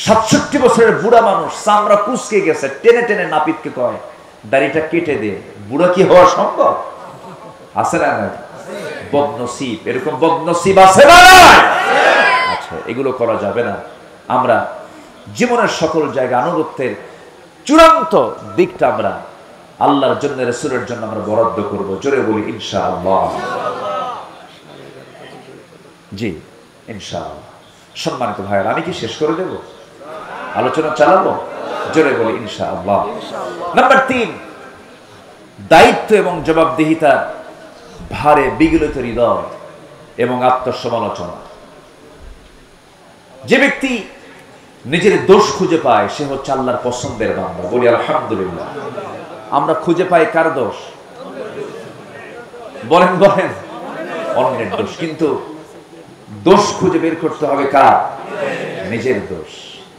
67 বছরের বুড়া মানুষ, চামড়া কুচকে গেছে, টেনে টেনে নাপিতকে কয় দাড়িটা কেটে দে। বুড়া কি হওয়া সম্ভব? আছে না? বদনসিব, এরকম বদনসিব আছে না? আচ্ছা, এগুলো করা যাবে না। আমরা জীবনের সকল জায়গা আনুগত্যের চূড়ান্ত দিকটা আমরা আল্লাহর জন্য, রাসূলের জন্য আমরা বরাদ্দ করব। জোরে বলি ইনশাআল্লাহ। জি ইনশাআল্লাহ। সম্মানিত ভাইরা, আমি কি শেষ করে দেব? আলোচনা চালাবো? জোরে বলি ইনশাআল্লাহ। নাম্বার 3, দায়িত্ব এবং জবাবদিহিতার ভারে বিগলিত হৃদয় এবং আত্মসমালোচনা। যে ব্যক্তি নিজের দোষ খুঁজে পায় সে হচ্ছে আল্লাহর পছন্দের বান্দা। বলি আলহামদুলিল্লাহ। আমরা খুঁজে পাই কার দোষ? বলেন বলেন, অন্যের দোষ। কিন্তু দোষ খুঁজে বের করতে হবে কার? নিজের দোষ।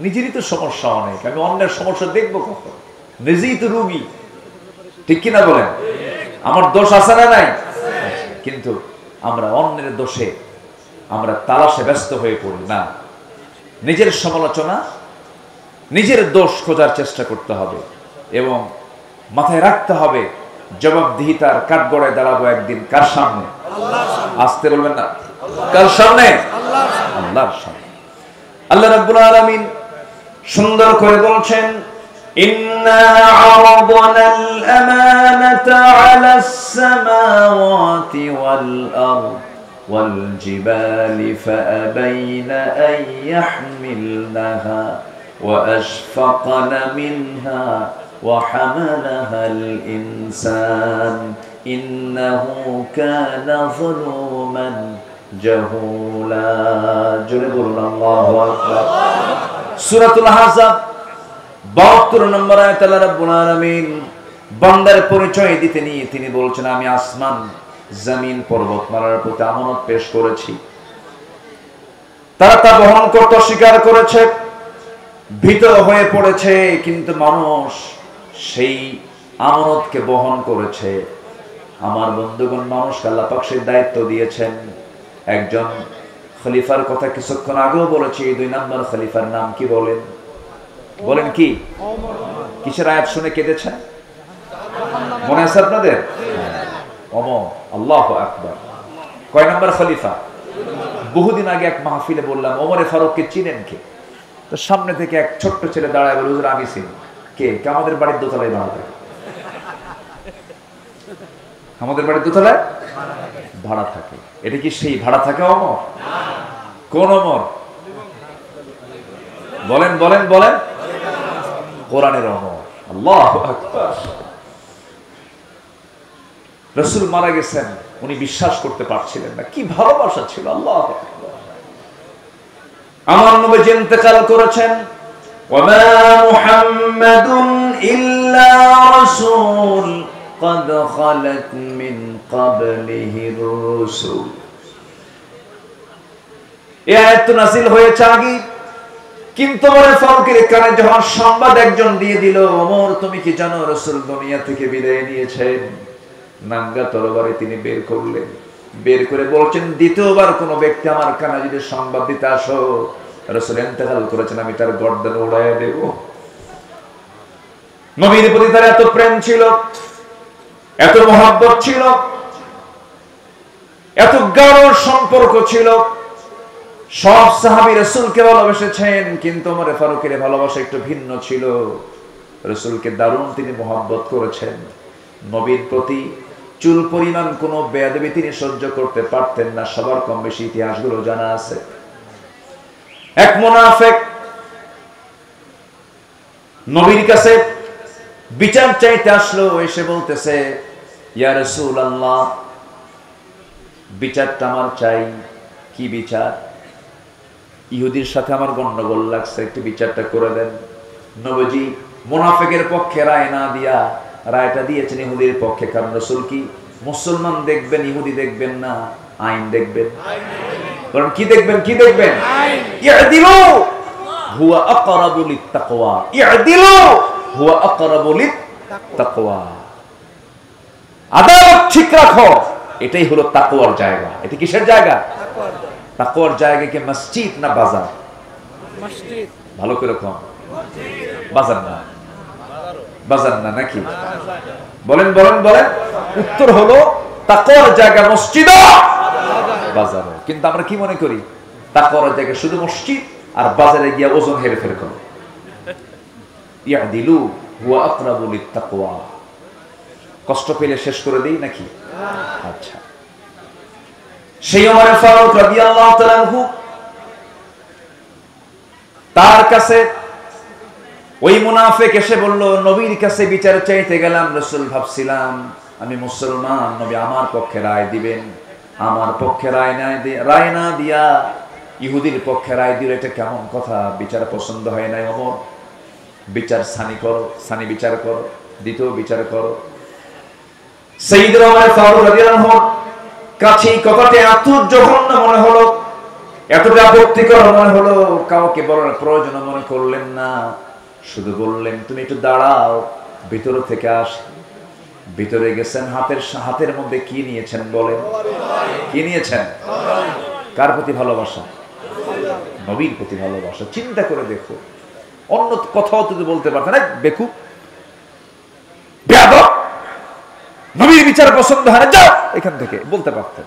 নিজেরই তো সমস্যা অনেক, আমি অন্যের সমস্যা দেখবো কখন? নিজেই তো রোগী, ঠিক কিনা বলেন? আমার দোষ আছে না নাই? কিন্তু আমরা অন্যের দোষে আমরা তালাশে ব্যস্ত হয়ে পড়ি না। নিজের সমালোচনা, নিজের দোষ খোঁজার চেষ্টা করতে হবে এবং মাথায় রাখতে হবে জবাবদিহিতার কাঠগড়ায় দাঁড়াবো একদিন কার সামনে? আসতে বলবেন না, কার সামনে? আল্লাহর সামনে। আল্লাহ রাব্বুল আলামিন সুন্দর করে বলছেন, ইন্না আরাদনাল আমানাতা আলাস সামাওয়াতি ওয়াল আরদ ওয়াল জিবালি ফাআবাইনা আন ইয়াহমিলনাহা ওয়া আশফাকনা মিনহা ওয়া হামালাহাল ইনসান ইন্নাহু কানা যালুমান জাহুলা। জোরে বলুন আল্লাহু আকবার। সূরাতুল আহজাব 72 নম্বর আয়াত আল্লাহ রাব্বুল আলামিন বান্দার পরিচয় দিতে নিয়ে তিনি বলছেন, আমি আসমান, জমিন, পর্বতমালার প্রতি আমানত পেশ করেছি। তারা তা বহন করতে অস্বীকার করেছে, ভীত হয়ে পড়েছে, কিন্তু মানুষ সেই আমানতকে বহন করেছে। আমার বন্ধুগণ, মানুষকে আল্লাহ পাক সেই দায়িত্ব দিয়েছেন। একজন খলিফার কথা কিছুক্ষণ আগেও বলেছি। 2 নম্বর খলিফার নাম কি বলেন? বলেন কি? কিসের আয়াত শুনে কেঁদেছেন? মনে আছে আপনাদের? ওমর। আল্লাহু আকবার। কয় নম্বর খলিফা? বহুদিন আগে এক মাহফিলে বললাম, ওমরে ফারুককে চিনেন কে? তো সামনে থেকে এক ছোট্ট ছেলে দাঁড়ায় বলে, হুজুর আমি চিনি। কে? আমাদের বাড়ির দোতলায় ভাড়া থাকে। আমাদের বাড়ির দোতলায় ভাড়া থাকে। এটা কি সেই ভাড়া থাকে ওমর? কোন ওমর? বলেন বলেন বলেন। কোরআনের ওমর। আল্লাহু আকবার। রাসূল মারা গেছেন, উনি বিশ্বাস করতে পারছিলেন না। কি ভালোবাসা ছিল! আল্লাহু আকবার। আমার নবী ইন্তেকাল করেছেন। ওয়ামা মুহাম্মাদুন ইল্লা রাসূল قد خلت من قبله الرسل। এই আয়াত নাযিল হয়েছে আগে, কিন্তু ওমর ফারুকের কানে যখন সংবাদ একজন দিয়ে দিল, ওমর তুমি কি জানো রাসূল দুনিয়া থেকে বিদায় নিয়েছেন? নাঙ্গা তরবারি তিনি বের করলেন, বের করে বলছেন, দ্বিতীয়বার কোন ব্যক্তি আমার কানে যদি সংবাদ দিতে আসো রাসূল ইন্তেকাল করেছেন, আমি তার গর্দান উড়াইয়া দেব। নবীর প্রতি তার এত প্রেম ছিল, এত মহব্বত ছিল, এত গাঢ় সম্পর্ক ছিল। সব সাহাবী রাসূলকে ভালোবেসেছেন, কিন্তু ওমর ফারুকের ভালোবাসা একটু ভিন্ন ছিল। রাসূলকে দারুণ তিনি মহব্বত করেছেন। নবীর প্রতি চুল পরিমাণ কোনো বেয়াদবি তিনি সহ্য করতে পারতেন না। সবার কম বেশি ইতিহাসগুলো জানা আছে। এক মুনাফিক নবীর কাছে বিচার চাইতে আসলো, এসে বলতেছে, ইয়া রাসূলুল্লাহ, বিচারটা আমার চাই। কি বিচার? ইহুদির সাথে আমার গন্ডগোল লাগছে, একটু বিচারটা করে দেন। নবীজি মুনাফিকের পক্ষে রায় না দিয়া রায়টা দিয়েছেন ইহুদির পক্ষে। কারণ রাসূল কি মুসলমান দেখবেন, ইহুদি দেখবেন না, আইন দেখবেন। কারণ কি দেখবেন? কি দেখবেন? ইয়াদিলু হুয়া আকরাবু লিত্তাকওয়া, ইয়াদিলু হুয়া আকরাবু লিত্তাকওয়া। আদালত ঠিক রাখো, এটাই হলো তাকওয়ার জায়গা। এটা কিসের জায়গা? তাকওয়ার জায়গা। কি মসজিদ না বাজার? মসজিদ। ভালো করে কম, বাজার না, বাজার না নাকি? বলেন বলেন বলেন। উত্তর হলো তাকওয়ার জায়গা মসজিদ, বাজার। কিন্তু আমরা কি মনে করি? তাকওয়ার জায়গা শুধু মসজিদ, আর বাজারে গিয়ে ওজন হেরফের করো। ইয়াদিলু হুয়া আকরাবু লিত্তাকওয়া। কষ্ট পেলে শেষ করে দেই নাকি? আচ্ছা, সেই ওমর ফারুক রাদিয়াল্লাহু তাআলা আনহু, তার কাছে ওই মুনাফিক এসে বলল, নবীর কাছে বিচার চাইতে গেলাম, রাসূল ভাবছিলাম আমি মুসলমান, নবী আমার পক্ষে রায় দিবেন। আমার পক্ষে রায় না দিয়া ইহুদির পক্ষে রায় দিল, এটা কেমন কথা? বিচার পছন্দ হয় নাই ওমর। বিচার সানি করো, সানি বিচার করো, দ্বিতীয় বিচার করো। সাইয়েদনা ওমর ফারুক রাদিয়াল্লাহু আনহু কাছে কথাটা এত জঘন্য মনে হলো, এতটা আপত্তিকর মনে হলো, কাউকে বলার প্রয়োজন মনে করলেন না। শুধু বললেন, তুমি একটু দাঁড়াও, ভিতরে থেকে আস। ভিতরে গেছেন, হাতের মধ্যে কি নিয়েছেন বলেন? কি নিয়েছেন? কার প্রতি ভালোবাসা? নবীর প্রতি ভালোবাসা। চিন্তা করে দেখো, অন্য কথাও যদি বলতে পারতেন, বেকু বেয়াদব, নবীর বিচার পছন্দ হয় না, যাও এখান থেকে, বলতে পারতেন।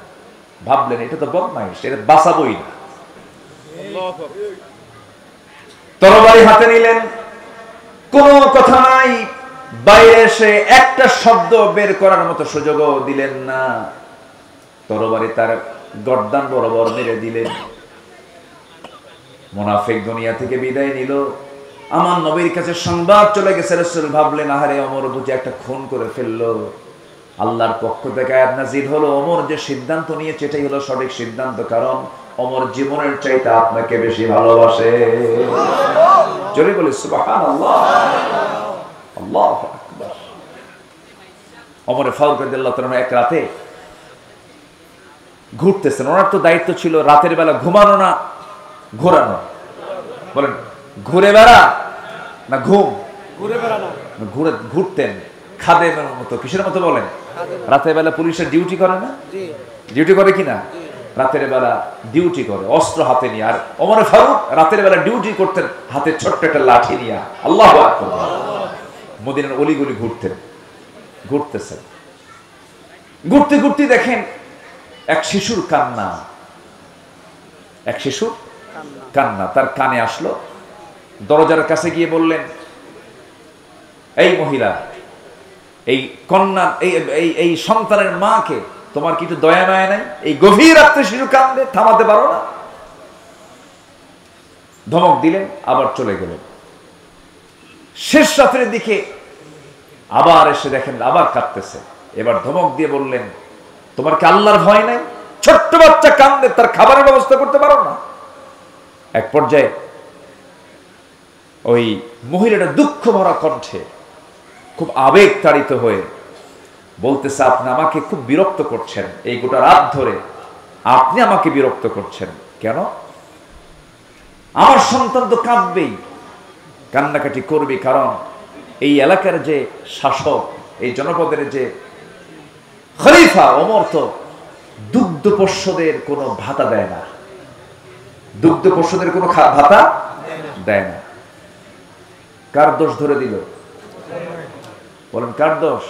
ভাবলেন এটা তো বদমাইশ, এটা বাঁচাবই না। তরবারি হাতে নিলেন, কোনো কথা নাই, বাইরে এসে একটা শব্দ বের করার মতো সুযোগও দিলেন না। তরবারি তার গর্দান বরাবর মেরে দিলেন। মুনাফিক দুনিয়া থেকে বিদায় নিল। আমার নবীর কাছে সংবাদ চলে গেছে। রাসূল ভাবলেন, আহারে ওমর বুঝি একটা খুন করে ফেললো। আল্লাহর পক্ষ থেকে আয়াত নাযিল হলো, ওমর যে সিদ্ধান্ত নিয়েছে এটাই হলো সঠিক সিদ্ধান্ত, কারণ ওমর জীবনের চাইতে আপনাকে বেশি ভালোবাসে। জোরে বলি সুবহানাল্লাহ, আল্লাহু আকবার। ওমর ফারুক রাদিয়াল্লাহু তাআলা এক রাতে ঘুরতেছেন। ওনার তো দায়িত্ব ছিল রাতের বেলা ঘুমানো না ঘোরানো। বলেন, ঘুরে বেড়া না ঘুম? ঘুরে বেড়ানো। ঘুরতেন খাদেমের মতো। কিসের মতো বলেন? রাতের বেলা পুলিশের ডিউটি করে না? ডিউটি করে কিনা? রাতের বেলা ডিউটি করে, অস্ত্র হাতে নিয়ে। আর ওমর ফারুক রাতের বেলা ডিউটি করতেন হাতে ছোট্ট একটা লাঠি নিয়ে। আল্লাহু আকবার। মদিনার অলিগলি ঘুরতেছেন। ঘুরতে ঘুরতে দেখেন এক শিশুর কান্না। এক শিশুর কান্না তার কানে আসলো। দরজার কাছে গিয়ে বললেন, এই মহিলা, এই কন্যা, এই সন্তানের মাকে তোমার কি একটু দয়া মায়া নাই? এই গভীর রাত্রে শিশু কান্দে, থামাতে পারো না? ধমক দিলেন, আবার চলে গেলেন। শেষ রাত্রের দিকে আবার এসে দেখেন আবার কাঁদতেছে। এবার ধমক দিয়ে বললেন, তোমার কি আল্লাহর ভয় নাই? ছোট্ট বাচ্চা কান্দে, তার খাবারের ব্যবস্থা করতে পারো না? এক পর্যায়ে ওই মহিলাটা দুঃখ ভরা কণ্ঠে খুব আবেগ তাড়িত হয়ে বলতেছে, আপনি আমাকে খুব বিরক্ত করছেন। এই গোটা রাত ধরে আপনি আমাকে বিরক্ত করছেন কেন? আমার সন্তান তো কাঁদবেই, কান্নাকাটি করবে, কারণ এই এলাকার যে শাসক, এই জনপদের যে খলিফা ওমর তো দুগ্ধপোষ্যদের কোনো ভাতা দেয় না। দুগ্ধপোষ্যদের কোনো ভাতা দেয় না। কার দোষ ধরে দিল? বলেন, কার দোষ?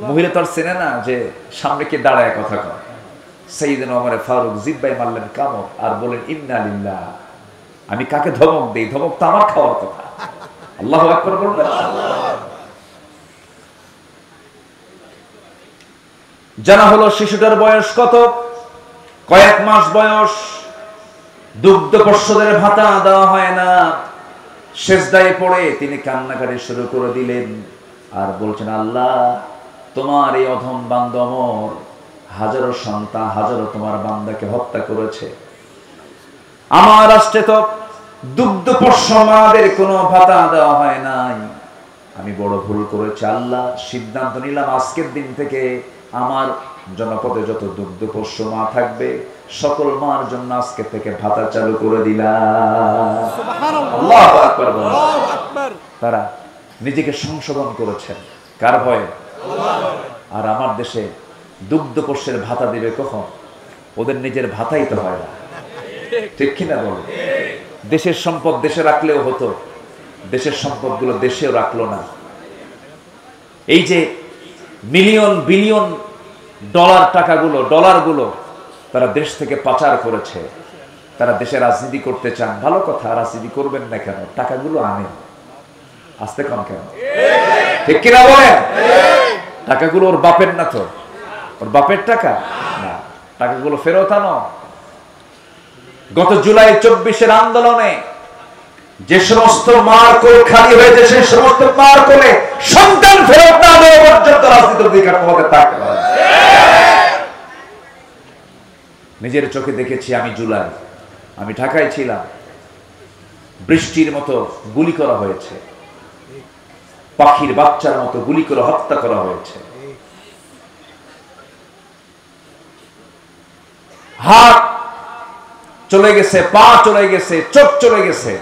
মহিলা তো আর চেনে না যে সামনে কে দাঁড়ায় কথা কয়। সাইয়েদনা ওমর ফারুক জিব্বাই মারলেন কামড় আর বলেন, ইন্না লিল্লাহ। আমি কাকে ধমক দেই? ধমক তো আমার খাওয়ার কথা। আল্লাহু আকবার বললেন। জানা হলো শিশুটার বয়স কত? কয়েক মাস বয়স। দুগ্ধ পোষ্যদের ভাতা দেওয়া হয় না। সেজদায় পড়ে তিনি কান্নাকাটি শুরু করে দিলেন আর বলছেন, আল্লাহ তোমার এই অধম বান্দা ওমর হাজারো সন্তান, হাজারো তোমার বান্দাকে হত্যা করেছে। আমার রাষ্ট্রে তো দুগ্ধ পোষ্য মাদের কোনো ভাতা দেওয়া হয় নাই। আমি বড় ভুল করেছি আল্লাহ, সিদ্ধান্ত নিলাম আজকের দিন থেকে আমার জনপদে যত দুগ্ধ পোষ্য মা থাকবে সকল মার জন্য আজকে থেকে ভাতা চালু করে দিলাম। আল্লাহু আকবার। তারা নিজেকে সংশোধন করেছেন কার ভয়ে? আর আমার দেশে দুগ্ধ পোষ্যের ভাতা দিবে কখন? ওদের নিজের ভাতাই তো হয় না, ঠিক কিনা বলো? দেশের সম্পদ দেশে রাখলেও হতো, দেশের সম্পদগুলো দেশেও রাখলো না। এই যে মিলিয়ন বিলিয়ন ডলারগুলো তারা দেশ থেকে পাচার করেছে। তারা দেশে রাজনীতি করতে চান, ভালো কথা, রাজনীতি করবেন না কেন? টাকাগুলো আনেন, আসতে কম কেন? ঠিক কিনা বলেন? টাকাগুলো ওর বাপের না তো? ওর বাপের টাকা না, টাকাগুলো ফেরত আনো। গত জুলাই 24-এর আন্দোলনে যে সমস্ত মার্কোল খালি হয়েছে সেই সমস্ত মার্কোলে সন্তান ফেরত না দেওয়া পর্যন্ত রাজনীতির অধিকার আমাদের থাকতে পারে। নিজের চোখে দেখেছি আমি জুলাই, আমি ঢাকায় ছিলাম, বৃষ্টির মতো গুলি করা হয়েছে, পাখির বাচ্চার মতো গুলি করে হত্যা করা হয়েছে। হাত চলে গেছে, পা চলে গেছে, চোখ চলে গেছে।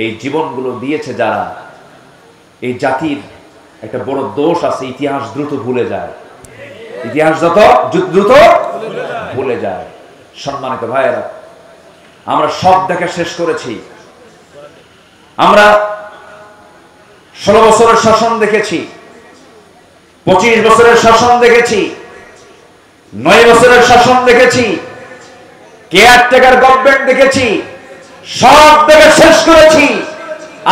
এই জীবনগুলো দিয়েছে যারা, এই জাতির একটা বড় দোষ আছে, ইতিহাস দ্রুত ভুলে যায়। ইতিহাস যত দ্রুত ভুলে যায়। সম্মানিত ভাইয়েরা, আমরা সব দেখা শেষ করেছি। আমরা 16 বছরের শাসন দেখেছি, 25 বছরের শাসন দেখেছি, 9 বছরের শাসন দেখেছি, কেয়ারটেকার গভর্নমেন্ট দেখেছি, সব দেখে শেষ করেছি।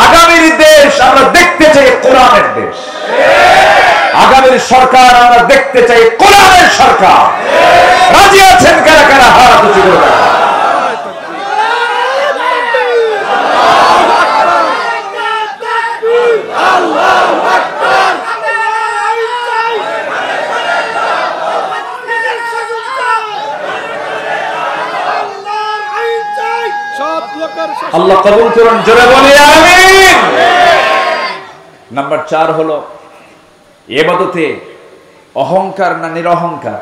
আগামীর দেশ আমরা দেখতে চাই কোরআনের দেশ। আগামীর সরকার আমরা দেখতে চাই কোরআনের সরকার। রাজি আছেন কারা কারা? হাত উঁচু করে রাখুন। আল্লাহ কবুল করুন, জোরে বলি আমিন। নাম্বার 4 হলো ইবাদতে অহংকার না নিরহংকার?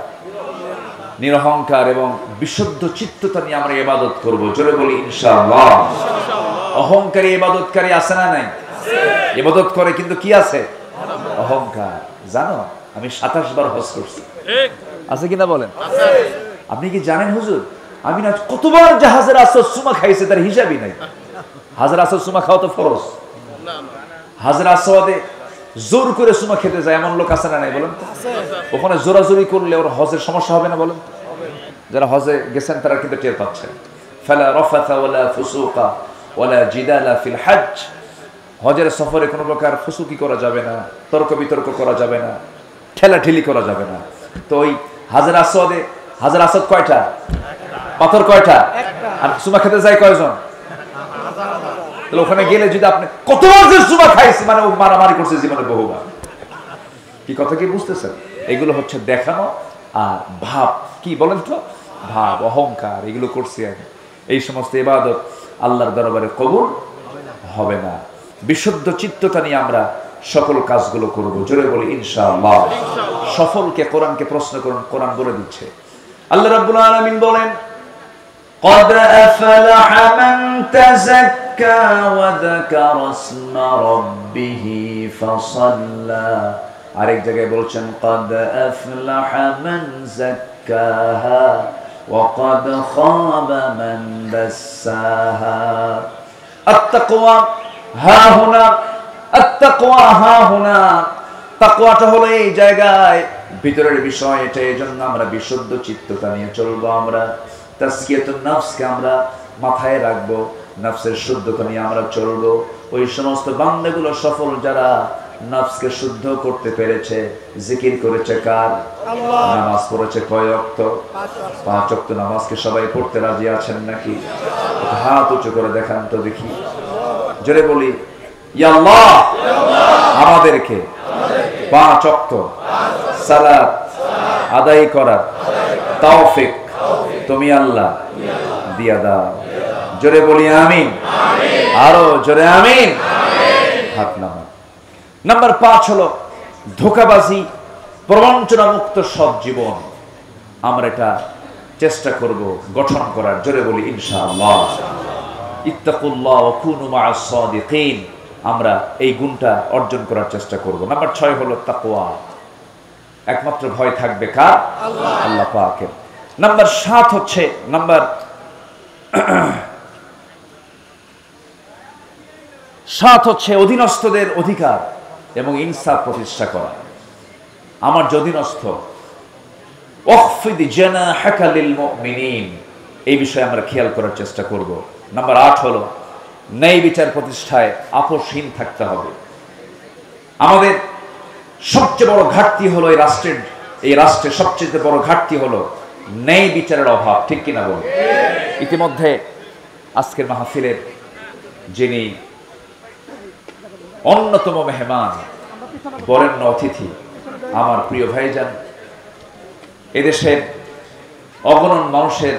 নিরহংকার এবং বিশুদ্ধ চিত্ততা নিয়ে আমরা ইবাদত করব, জোরে বলি ইনশাআল্লাহ। অহংকারী ইবাদতকারী আছে না নাই? ইবাদত করে কিন্তু কি আছে? অহংকার। জানো আমি 27 বার হজ করছি, আছে কিনা বলেন? আপনি কি জানেন হুজুর, আমি না কতবার জাহাজের আসর সুমা খাইছে তার হিসাবই নাই। হাজার আসর সুমা খাওয়া তো ফরজ। হাজার আসওয়াদে জোর করে সুমা খেতে যায় এমন লোক আছে না নাই বলেন? ওখানে জোরাজোরি করলে ওর হজের সমস্যা হবে না বলেন? যারা হজে গেছেন তারা কিন্তু টের পাচ্ছেন। ফালা রাফাথা ওয়ালা ফুসুকা ওয়ালা জিদালা ফিল হজ। হজের সফরে কোনো প্রকার ফুসুকি করা যাবে না, তর্ক বিতর্ক করা যাবে না, ঠেলাঠেলি করা যাবে না। তো ওই হাজার আসওয়াদে, হাজার আসওয়াদ কয়টা? পাথর কয়টা? আর সুমা খেতে যায় কয়জন? তাহলে ওখানে গেলে যদি আপনি কতবার যে সুমা খাইছে, মানে ও মারামারি করছে জীবনে বহুবার। কি কথা কি বুঝতেছেন? এগুলো হচ্ছে দেখানো আর ভাব, কি বলেন তো, ভাব, অহংকার, এগুলো করছি আমি। এই সমস্ত ইবাদত আল্লাহর দরবারে কবুল হবে না। বিশুদ্ধ চিত্ততা নিয়ে আমরা সকল কাজগুলো করব, জোরে বলি ইনশাআল্লাহ। সফলকে কোরআনকে প্রশ্ন করুন, কোরআন বলে দিচ্ছে। আল্লাহ রাব্বুল আলামিন বলেন, قد أفلح من تزكى وذكر اسم ربه فصلى। আরেক জায়গায় বলছেন قد أفلح من زكاها وقد خاب من دساها। التقوى ها هنا، التقوى ها هنا। তাকওয়াটা হলো এই জায়গায়, ভিতরের বিষয় এটা। এজন্য আমরা বিশুদ্ধ চিত্ততা নিয়ে চলবো। আমরা তাজকিয়াতুন নফসকে আমরা মাথায় রাখবো, নফসের শুদ্ধতা নিয়ে আমরা চলবো। ওই সমস্ত বান্দাগুলো সফল যারা নফসকে শুদ্ধ করতে পেরেছে। জিকির করেছে কার? আল্লাহ। নামাজ পড়েছে কয় ওয়াক্ত? 5 ওয়াক্ত। নামাজকে সবাই পড়তে রাজি আছেন নাকি? হাত উঁচু করে দেখান তো দেখি, জোরে বলি ইয়া আল্লাহ। আমাদেরকে 5 ওয়াক্ত সালাত আদায় করার তৌফিক তুমি আল্লাহ দিয়া দাও। জোরে বলি আমিন। আরো জোরে আমিন। হাত নামান। নাম্বার 5 হলো ধোঁকাবাজি, প্রবঞ্চনা মুক্ত সৎ জীবন। আমরা এটা চেষ্টা করব গঠন করার। জোরে বলি ইনশাআল্লাহ। ইত্তাকুল্লাহ ওয়া কুনু মা'আস সাদিকিন। আমরা এই গুণটা অর্জন করার চেষ্টা করব। নাম্বার 6 হলো তাকওয়া। একমাত্র ভয় থাকবে কার? আল্লাহ পাকের। নাম্বার 7 হচ্ছে নাম্বার 7 হচ্ছে অধীনস্থদের অধিকার এবং ইনসাফ প্রতিষ্ঠা করা। আমার যে অধীনস্থ, ওয়াখফিদ জানাহাকা লিল মুমিনিন, এই বিষয়ে আমরা খেয়াল করার চেষ্টা করব। নাম্বার 8 হলো ন্যায় বিচার প্রতিষ্ঠায় আপোষহীন থাকতে হবে। আমাদের সবচেয়ে বড় ঘাটতি হলো এই রাষ্ট্রের সবচেয়ে বড় ঘাটতি হলো ন্যায় বিচারের অভাব। ঠিক কিনা বলুন? ইতিমধ্যে আজকের মাহফিলের যিনি অন্যতম মেহমান, বরেণ্য অতিথি, আমার প্রিয় ভাইজান, এদেশের অগণন মানুষের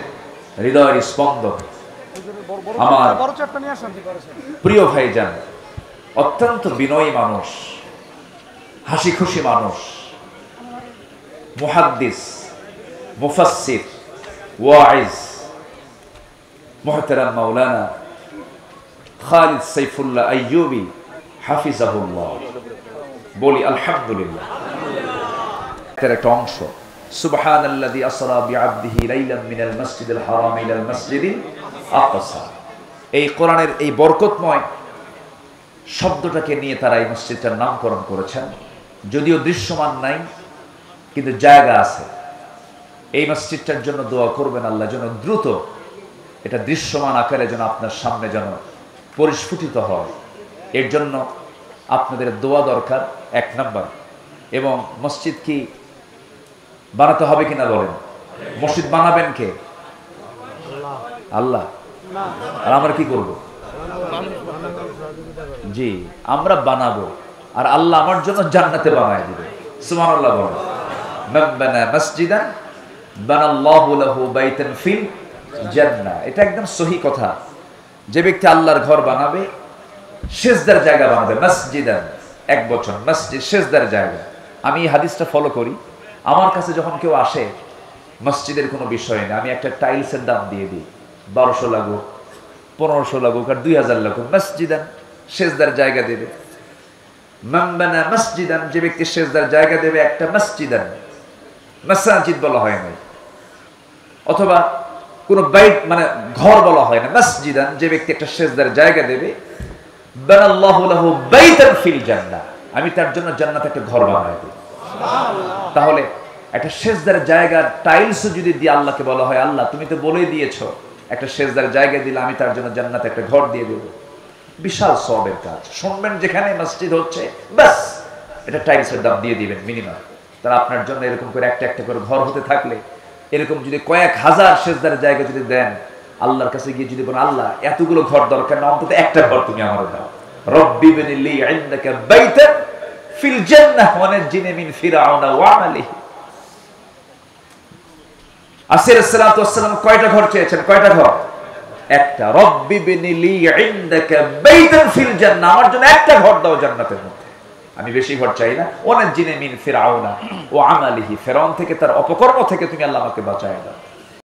হৃদয়ের স্পন্দন, আমার প্রিয় ভাইজান, অত্যন্ত বিনয়ী মানুষ, হাসি খুশি মানুষ, মুহাদ্দিস, মুফাসসির, ওয়াইজ, মুহতারাম মাওলানা খালিদ সাইফুল্লাহ আইয়ুবী হাফিজাহুল্লাহ। বলি আলহামদুলিল্লাহ। এর একটা অংশ, সুবহানাল্লাযী আসরা বিআবদিহি লাইলাম মিনাল মাসজিদিল হারাম ইলাল মাসজিদিল আকসা। এই কোরআনের এই বরকতময় শব্দটাকে নিয়ে তারা এই মসজিদটার নামকরণ করেছেন। যদিও দৃশ্যমান নাই, কিন্তু জায়গা আছে। এই মসজিদটার জন্য দোয়া করবেন, আল্লাহ যেন দ্রুত এটা দৃশ্যমান আকারে যেন আপনার সামনে যেন পরিস্ফুটিত হয়। এর জন্য আপনাদের দোয়া দরকার 1 নাম্বার। এবং মসজিদ কি বানাতে হবে কিনা বলেন? মসজিদ বানাবেন কে? আল্লাহ। আর আমরা কি করব? জি, আমরা বানাবো, আর আল্লাহ আমার জন্য জান্নাতে বানায় দিবে। সুবহানাল্লাহ বলেন। মান বানা মসজিদান বানাল্লাহু লাহু বাইতান ফিল জান্নাহ। এটা একদম সহি কথা। যে ব্যক্তি আল্লাহর ঘর বানাবে, সিজদার জায়গা বানাবে, মসজিদান 1 বছর, মসজিদ সিজদার জায়গা। আমি এই হাদিসটা ফলো করি। আমার কাছে যখন কেউ আসে, মসজিদের কোনো বিষয় না, আমি একটা টাইলসের দাম দিয়ে দিই। 1200 লাগুক, 1500 লাগুক, আর 2000 লাগুক, মসজিদান সিজদার জায়গা দেবে। মান বানা মসজিদান, যে ব্যক্তি সিজদার জায়গা দেবে একটা, মসজিদান, মাসাজিদ বলা হয় নাই, অথবা কোন বাইত মানে ঘর বলা হয় না, মসজিদান, যে ব্যক্তি একটা সিজদার জায়গা দেবে, বানাল্লাহু লাহু বাইতান ফিল জান্নাহ, আমি তার জন্য জান্নাতে একটা ঘর বানায় দেব। সুবহানাল্লাহ। তাহলে একটা সিজদার জায়গার টাইলস যদি দিয়ে আল্লাহকে বলা হয়, আল্লাহ তুমি তো বলেই দিয়েছো একটা সিজদার জায়গা দিলে আমি তার জন্য জান্নাতে একটা ঘর দিয়ে দেব, বিশাল সওয়াবের কাজ। শুনবেন যেখানে মসজিদ হচ্ছে, বাস এটা টাইলসের দাম দিয়ে দিবেন মিনিমাম। তারা আপনার জন্য এরকম করে একটা একটা করে ঘর হতে থাকলে, এরকম যদি কয়েক হাজার সিজদার জায়গা যদি দেন, আল্লাহর কাছে গিয়ে যদি বলেন, আল্লাহ এতগুলো ঘর দরকার না, অন্তত একটা ঘর তুমি আমার দাও। রব্বি বিনি লি ইনদাকা বাইতান ফিল জান্নাহ ওয়া নাজ্জিনি মিন ফিরআউনা ওয়া আমালিহি। আসির সালাতু ওয়াসসালাম কয়টা ঘর চেয়েছেন? কয়টা ঘর? একটা। রব্বি বিনি লি ইনদাকা বাইতান ফিল জান্নাহ, আমার জন্য একটা ঘর দাও জান্নাতের মধ্যে, আমি বেশি ঘর চাই না। ওয়া নাজ্জিনি মিন ফিরআউনা ওয়া আমালিহি, ফিরআউন থেকে তার অপকর্ম থেকে তুমি আল্লাহ আমাকে বাঁচায় দাও।